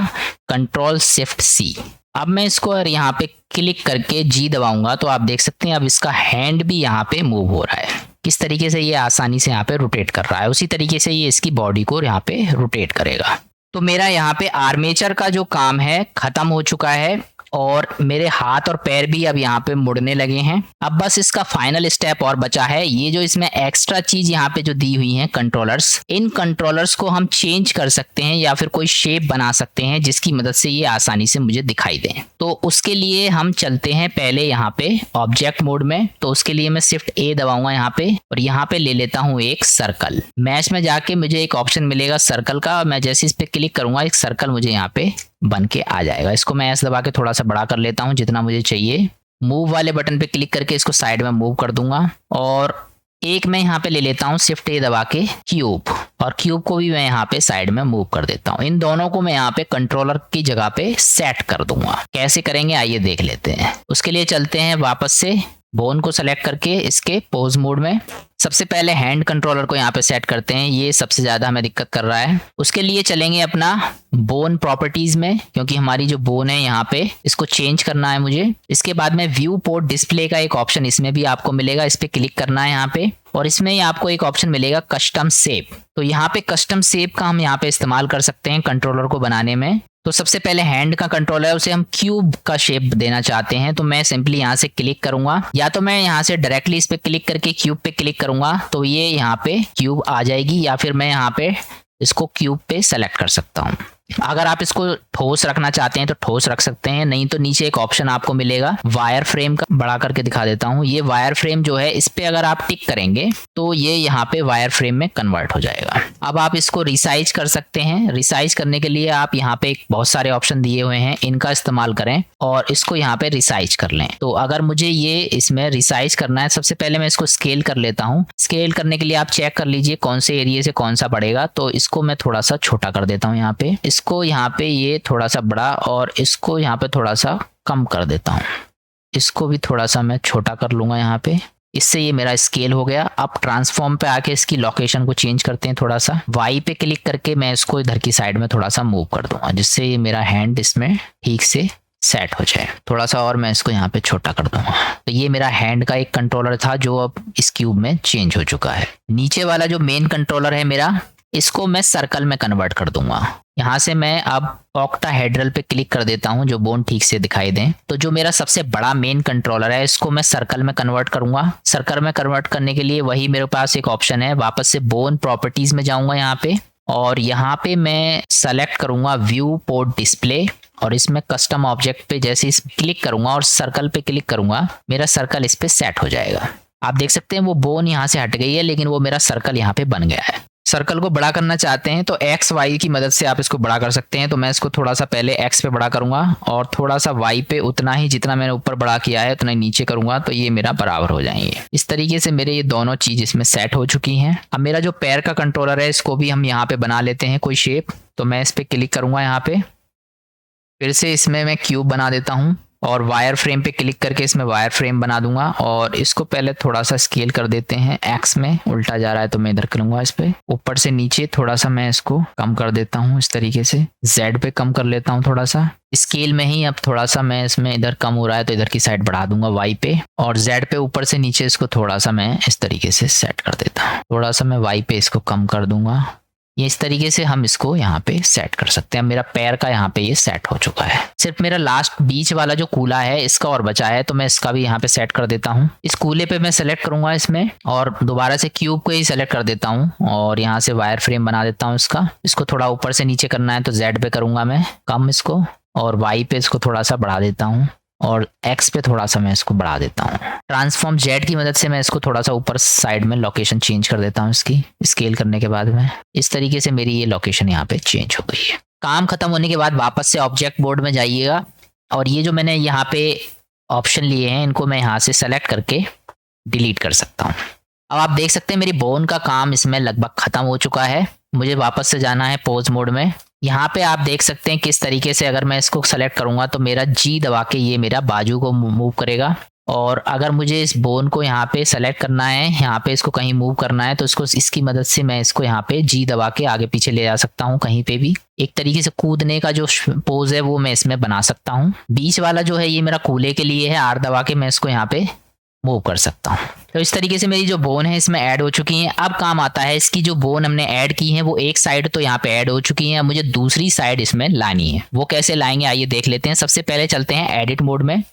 कंट्रोल शिफ्ट सी। अब मैं इसको यहाँ पे क्लिक करके जी दबाऊंगा तो आप देख सकते हैं अब इसका हैंड भी यहाँ पे मूव हो रहा है। किस तरीके से ये आसानी से यहाँ पे रोटेट कर रहा है, उसी तरीके से ये इसकी बॉडी को यहाँ पे रोटेट करेगा। तो मेरा यहाँ पे आर्मेचर का जो काम है खत्म हो चुका है और मेरे हाथ और पैर भी अब यहाँ पे मुड़ने लगे हैं। अब बस इसका फाइनल स्टेप और बचा है। ये जो इसमें एक्स्ट्रा चीज यहाँ पे जो दी हुई है कंट्रोलर्स, इन कंट्रोलर्स को हम चेंज कर सकते हैं या फिर कोई शेप बना सकते हैं जिसकी मदद से ये आसानी से मुझे दिखाई दें। तो उसके लिए हम चलते हैं पहले यहाँ पे ऑब्जेक्ट मोड में। तो उसके लिए मैं शिफ्ट ए दबाऊंगा यहाँ पे और यहाँ पे ले लेता हूँ एक सर्कल। मैच में जाके मुझे एक ऑप्शन मिलेगा सर्कल का, मैं जैसे इस पे क्लिक करूंगा एक सर्कल मुझे यहाँ पे बन के आ जाएगा। इसको मैं ऐसे दबा के थोड़ा सा बड़ा कर लेता हूँ जितना मुझे चाहिए। मूव वाले बटन पे क्लिक करके इसको साइड में मूव कर दूंगा और एक मैं यहाँ पे ले लेता हूँ शिफ्ट ए दबा के क्यूब, और क्यूब को भी मैं यहाँ पे साइड में मूव कर देता हूँ। इन दोनों को मैं यहाँ पे कंट्रोलर की जगह पे सेट कर दूंगा। कैसे करेंगे आइए देख लेते हैं। उसके लिए चलते हैं वापस से बोन को सेलेक्ट करके इसके पोज मोड में। सबसे पहले हैंड कंट्रोलर को यहाँ पे सेट करते हैं, ये सबसे ज्यादा हमें दिक्कत कर रहा है। उसके लिए चलेंगे अपना बोन प्रॉपर्टीज में, क्योंकि हमारी जो बोन है यहाँ पे इसको चेंज करना है मुझे। इसके बाद में व्यू पोर्ट डिस्प्ले का एक ऑप्शन इसमें भी आपको मिलेगा, इस पे क्लिक करना है यहाँ पे और इसमें ही आपको एक ऑप्शन मिलेगा कस्टम शेप। तो यहाँ पे कस्टम शेप का हम यहाँ पे इस्तेमाल कर सकते हैं कंट्रोलर को बनाने में। तो सबसे पहले हैंड का कंट्रोल है उसे हम क्यूब का शेप देना चाहते हैं, तो मैं सिंपली यहाँ से क्लिक करूंगा या तो मैं यहाँ से डायरेक्टली इस पे क्लिक करके क्यूब पे क्लिक करूंगा तो ये यहाँ पे क्यूब आ जाएगी, या फिर मैं यहाँ पे इसको क्यूब पे सेलेक्ट कर सकता हूँ। अगर आप इसको ठोस रखना चाहते हैं तो ठोस रख सकते हैं, नहीं तो नीचे एक ऑप्शन आपको मिलेगा वायर फ्रेम का, बड़ा करके दिखा देता हूँ। ये वायर फ्रेम जो है इस पे अगर आप टिक करेंगे तो ये यहाँ पे वायर फ्रेम में कन्वर्ट हो जाएगा। अब आप इसको रिसाइज कर सकते हैं। रिसाइज करने के लिए आप यहाँ पे बहुत सारे ऑप्शन दिए हुए हैं, इनका इस्तेमाल करें और इसको यहाँ पे रिसाइज कर लें। तो अगर मुझे ये इसमें रिसाइज करना है, सबसे पहले मैं इसको स्केल कर लेता हूँ। स्केल करने के लिए आप चेक कर लीजिए कौन से एरिया से कौन सा बढ़ेगा। तो इसको मैं थोड़ा सा छोटा कर देता हूँ यहाँ पे, इसको यहाँ पे ये थोड़ा सा बड़ा और इसको यहाँ पे थोड़ा सा कम कर देता हूँ। इसको भी थोड़ा सा मैं छोटा कर लूंगा यहाँ पे, इससे ये मेरा स्केल हो गया। अब ट्रांसफॉर्म पे आके इसकी लोकेशन को चेंज करते हैं थोड़ा सा। वाई पे क्लिक करके मैं इसको इधर की साइड में थोड़ा सा मूव कर दूंगा जिससे ये मेरा हैंड इसमें ठीक से सेट हो जाए। थोड़ा सा और मैं इसको यहाँ पे छोटा कर दूंगा। तो ये मेरा हैंड का एक कंट्रोलर था जो अब इस क्यूब में चेंज हो चुका है। नीचे वाला जो मेन कंट्रोलर है मेरा, इसको मैं सर्कल में कन्वर्ट कर दूंगा। यहाँ से मैं अब ऑक्टाहेड्रल पे क्लिक कर देता हूँ जो बोन ठीक से दिखाई दें। तो जो मेरा सबसे बड़ा मेन कंट्रोलर है इसको मैं सर्कल में कन्वर्ट करूंगा। सर्कल में कन्वर्ट करने के लिए वही मेरे पास एक ऑप्शन है, वापस से बोन प्रॉपर्टीज में जाऊंगा यहाँ पे, और यहाँ पे मैं सेलेक्ट करूंगा व्यू पोर्ट डिस्प्ले, और इसमें कस्टम ऑब्जेक्ट पे जैसे इस क्लिक करूंगा और सर्कल पे क्लिक करूंगा, मेरा सर्कल इस पे सेट हो जाएगा। आप देख सकते हैं वो बोन यहाँ से हट गई है, लेकिन वो मेरा सर्कल यहाँ पे बन गया है। सर्कल को बड़ा करना चाहते हैं तो एक्स वाई की मदद से आप इसको बड़ा कर सकते हैं। तो मैं इसको थोड़ा सा पहले एक्स पे बड़ा करूंगा और थोड़ा सा वाई पे उतना ही जितना मैंने ऊपर बड़ा किया है उतना ही नीचे करूंगा, तो ये मेरा बराबर हो जाएंगे। इस तरीके से मेरे ये दोनों चीज इसमें सेट हो चुकी हैं। अब मेरा जो पैर का कंट्रोलर है इसको भी हम यहाँ पे बना लेते हैं कोई शेप। तो मैं इस पे क्लिक करूंगा, यहाँ पे फिर से इसमें मैं क्यूब बना देता हूँ और वायर फ्रेम पे क्लिक करके इसमें वायर फ्रेम बना दूंगा। और इसको पहले थोड़ा सा स्केल कर देते हैं, एक्स में उल्टा जा रहा है तो मैं इधर करूंगा, इस पे ऊपर से नीचे थोड़ा सा मैं इसको कम कर देता हूँ इस तरीके से। जेड पे कम कर लेता हूँ थोड़ा सा स्केल में ही। अब थोड़ा सा मैं इसमें इधर कम हो रहा है तो इधर की साइड बढ़ा दूंगा वाई पे, और जेड पे ऊपर से नीचे इसको थोड़ा सा मैं इस तरीके से सेट कर देता हूँ। थोड़ा सा मैं वाई पे इसको कम कर दूंगा। ये इस तरीके से हम इसको यहाँ पे सेट कर सकते हैं। मेरा पैर का यहाँ पे ये सेट हो चुका है। सिर्फ मेरा लास्ट बीच वाला जो कूला है इसका और बचा है, तो मैं इसका भी यहाँ पे सेट कर देता हूँ। इस कूले पे मैं सेलेक्ट करूंगा इसमें, और दोबारा से क्यूब को ही सेलेक्ट कर देता हूँ और यहाँ से वायर फ्रेम बना देता हूँ इसको थोड़ा ऊपर से नीचे करना है तो जेड पे करूंगा मैं कम इसको, और वाई पे इसको थोड़ा सा बढ़ा देता हूँ, और एक्स पे थोड़ा सा मैं इसको बढ़ा देता हूँ। ट्रांसफॉर्म जेड की मदद से मैं इसको थोड़ा सा ऊपर साइड में लोकेशन चेंज कर देता हूँ इसकी स्केल करने के बाद में। इस तरीके से मेरी ये लोकेशन यहाँ पे चेंज हो गई है। काम खत्म होने के बाद वापस से ऑब्जेक्ट बोर्ड में जाइएगा, और ये जो मैंने यहाँ पे ऑप्शन लिए हैं इनको मैं यहाँ से सेलेक्ट करके डिलीट कर सकता हूँ। अब आप देख सकते हैं मेरी बोन का काम इसमें लगभग खत्म हो चुका है। मुझे वापस से जाना है पोज मोड में। यहाँ पे आप देख सकते हैं किस तरीके से अगर मैं इसको सेलेक्ट करूंगा तो मेरा जी दबा के ये मेरा बाजू को मूव करेगा, और अगर मुझे इस बोन को यहाँ पे सेलेक्ट करना है, यहाँ पे इसको कहीं मूव करना है, तो इसको इसकी मदद से मैं इसको यहाँ पे जी दबा के आगे पीछे ले जा सकता हूँ कहीं पे भी। एक तरीके से कूदने का जो पोज है वो मैं इसमें बना सकता हूँ। बीच वाला जो है ये मेरा कूले के लिए है, आर दबा के मैं इसको यहाँ पे मूव कर सकता हूँ। तो इस तरीके से मेरी जो बोन है इसमें ऐड हो चुकी हैं। अब काम आता है इसकी जो बोन हमने ऐड की है वो एक साइड तो यहाँ पे ऐड हो चुकी है, मुझे दूसरी साइड इसमें लानी है। वो कैसे लाएंगे आइए देख लेते हैं। सबसे पहले चलते हैं एडिट मोड में।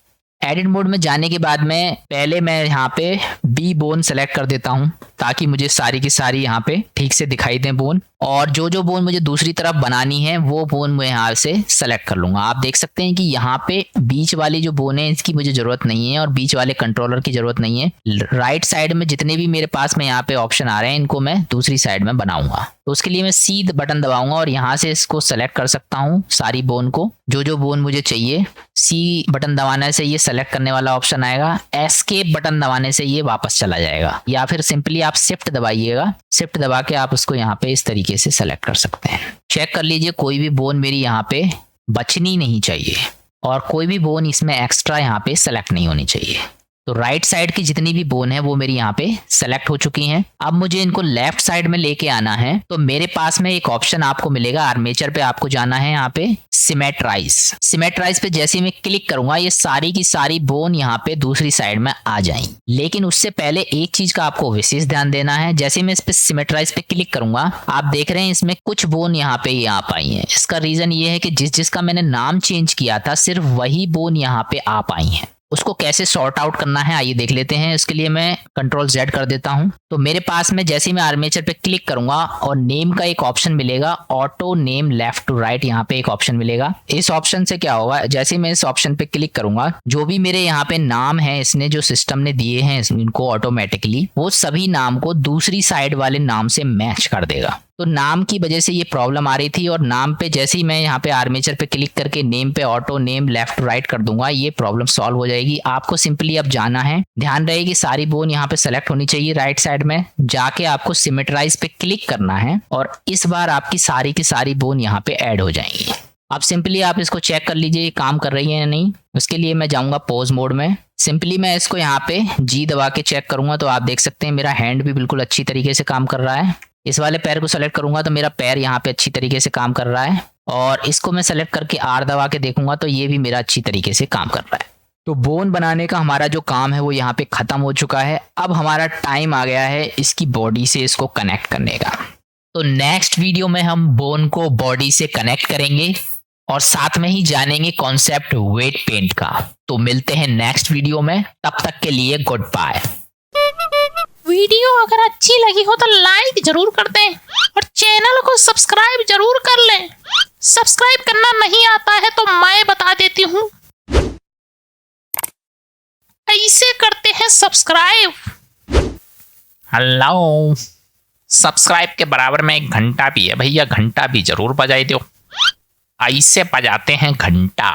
एडिट मोड में जाने के बाद में पहले मैं यहाँ पे बी बोन सेलेक्ट कर देता हूँ ताकि मुझे सारी की सारी यहाँ पे ठीक से दिखाई दें बोन, और जो बोन मुझे दूसरी तरफ बनानी है वो बोन मैं यहाँ से सेलेक्ट कर लूंगा। आप देख सकते हैं कि यहाँ पे बीच वाली जो बोन है इसकी मुझे जरूरत नहीं है और बीच वाले कंट्रोलर की जरूरत नहीं है। राइट साइड में जितने भी मेरे पास में यहाँ पे ऑप्शन आ रहे हैं इनको मैं दूसरी साइड में बनाऊंगा। तो उसके लिए मैं सी बटन दबाऊंगा और यहाँ से इसको सेलेक्ट कर सकता हूँ सारी बोन को, जो बोन मुझे चाहिए। सी बटन दबाने से ये सेलेक्ट करने वाला ऑप्शन आएगा, एस्केप बटन दबाने से ये वापस चला जाएगा, या फिर सिंपली आप शिफ्ट दबाइएगा। शिफ्ट दबा के आप उसको यहाँ पे इस तरीके से सेलेक्ट कर सकते हैं। चेक कर लीजिए कोई भी बोन मेरी यहाँ पे बचनी नहीं चाहिए और कोई भी बोन इसमें एक्स्ट्रा यहाँ पे सेलेक्ट नहीं होनी चाहिए। तो राइट साइड की जितनी भी बोन है वो मेरी यहाँ पे सेलेक्ट हो चुकी हैं। अब मुझे इनको लेफ्ट साइड में लेके आना है, तो मेरे पास में एक ऑप्शन आपको मिलेगा, आर्मेचर पे आपको जाना है, यहाँ पे सिमेट्राइज पे जैसे ही मैं क्लिक करूंगा ये सारी की सारी बोन यहाँ पे दूसरी साइड में आ जाएंगी। लेकिन उससे पहले एक चीज का आपको विशेष ध्यान देना है। जैसे मैं इस पे सिमेट्राइज पे क्लिक करूंगा आप देख रहे हैं इसमें कुछ बोन यहाँ पे आ पाई हैं। इसका रीजन ये है कि जिसका मैंने नाम चेंज किया था सिर्फ वही बोन यहाँ पे आ पाई हैं। उसको कैसे सॉर्ट आउट करना है आइए देख लेते हैं। इसके लिए मैं कंट्रोल जेड कर देता हूं। तो मेरे पास में जैसे ही मैं आर्मेचर पे क्लिक करूंगा और नेम का एक ऑप्शन मिलेगा, auto name left to right, यहाँ पे एक ऑप्शन मिलेगा। इस ऑप्शन से क्या होगा, जैसे ही मैं इस ऑप्शन पे क्लिक करूंगा जो भी मेरे यहाँ पे नाम है इसने जो सिस्टम ने दिए हैं इनको ऑटोमेटिकली वो सभी नाम को दूसरी साइड वाले नाम से मैच कर देगा। तो नाम की वजह से ये प्रॉब्लम आ रही थी, और नाम पे जैसे ही मैं यहाँ पे आर्मेचर पे क्लिक करके नेम पे ऑटो नेम लेफ्ट राइट कर दूंगा ये प्रॉब्लम सॉल्व हो जाएगी। आपको सिंपली अब जाना है, ध्यान रहे कि सारी बोन यहाँ पे सेलेक्ट होनी चाहिए। राइट साइड में जाके आपको सिमेट्राइज पे क्लिक करना है और इस बार आपकी सारी की सारी बोन यहाँ पे ऐड हो जाएंगी। अब सिंपली आप इसको चेक कर लीजिए काम कर रही है या नहीं। उसके लिए मैं जाऊंगा पोज मोड में। सिंपली मैं इसको यहाँ पे जी दबा के चेक करूंगा तो आप देख सकते हैं मेरा हैंड भी बिल्कुल अच्छी तरीके से काम कर रहा है। इस वाले पैर को सेलेक्ट करूंगा तो मेरा पैर यहाँ पे अच्छी तरीके से काम कर रहा है। और इसको मैं सेलेक्ट करके आर दबा के देखूंगा तो ये भी मेरा अच्छी तरीके से काम कर रहा है। तो बोन बनाने का हमारा जो काम है वो यहाँ पे खत्म हो चुका है। अब हमारा टाइम आ गया है इसकी बॉडी से इसको कनेक्ट करने का। तो नेक्स्ट वीडियो में हम बोन को बॉडी से कनेक्ट करेंगे और साथ में ही जानेंगे कॉन्सेप्ट वेट पेंट का। तो मिलते हैं नेक्स्ट वीडियो में, तब तक के लिए गुड बाय। वीडियो अगर अच्छी लगी हो तो लाइक जरूर कर दें और चैनल को सब्सक्राइब जरूर कर लें। सब्सक्राइब करना नहीं आता है तो मैं बता देती हूँ, ऐसे करते हैं सब्सक्राइब। हेलो, सब्सक्राइब के बराबर में एक घंटा भी है भैया, घंटा भी जरूर बजाई दो। ऐसे बजाते हैं घंटा।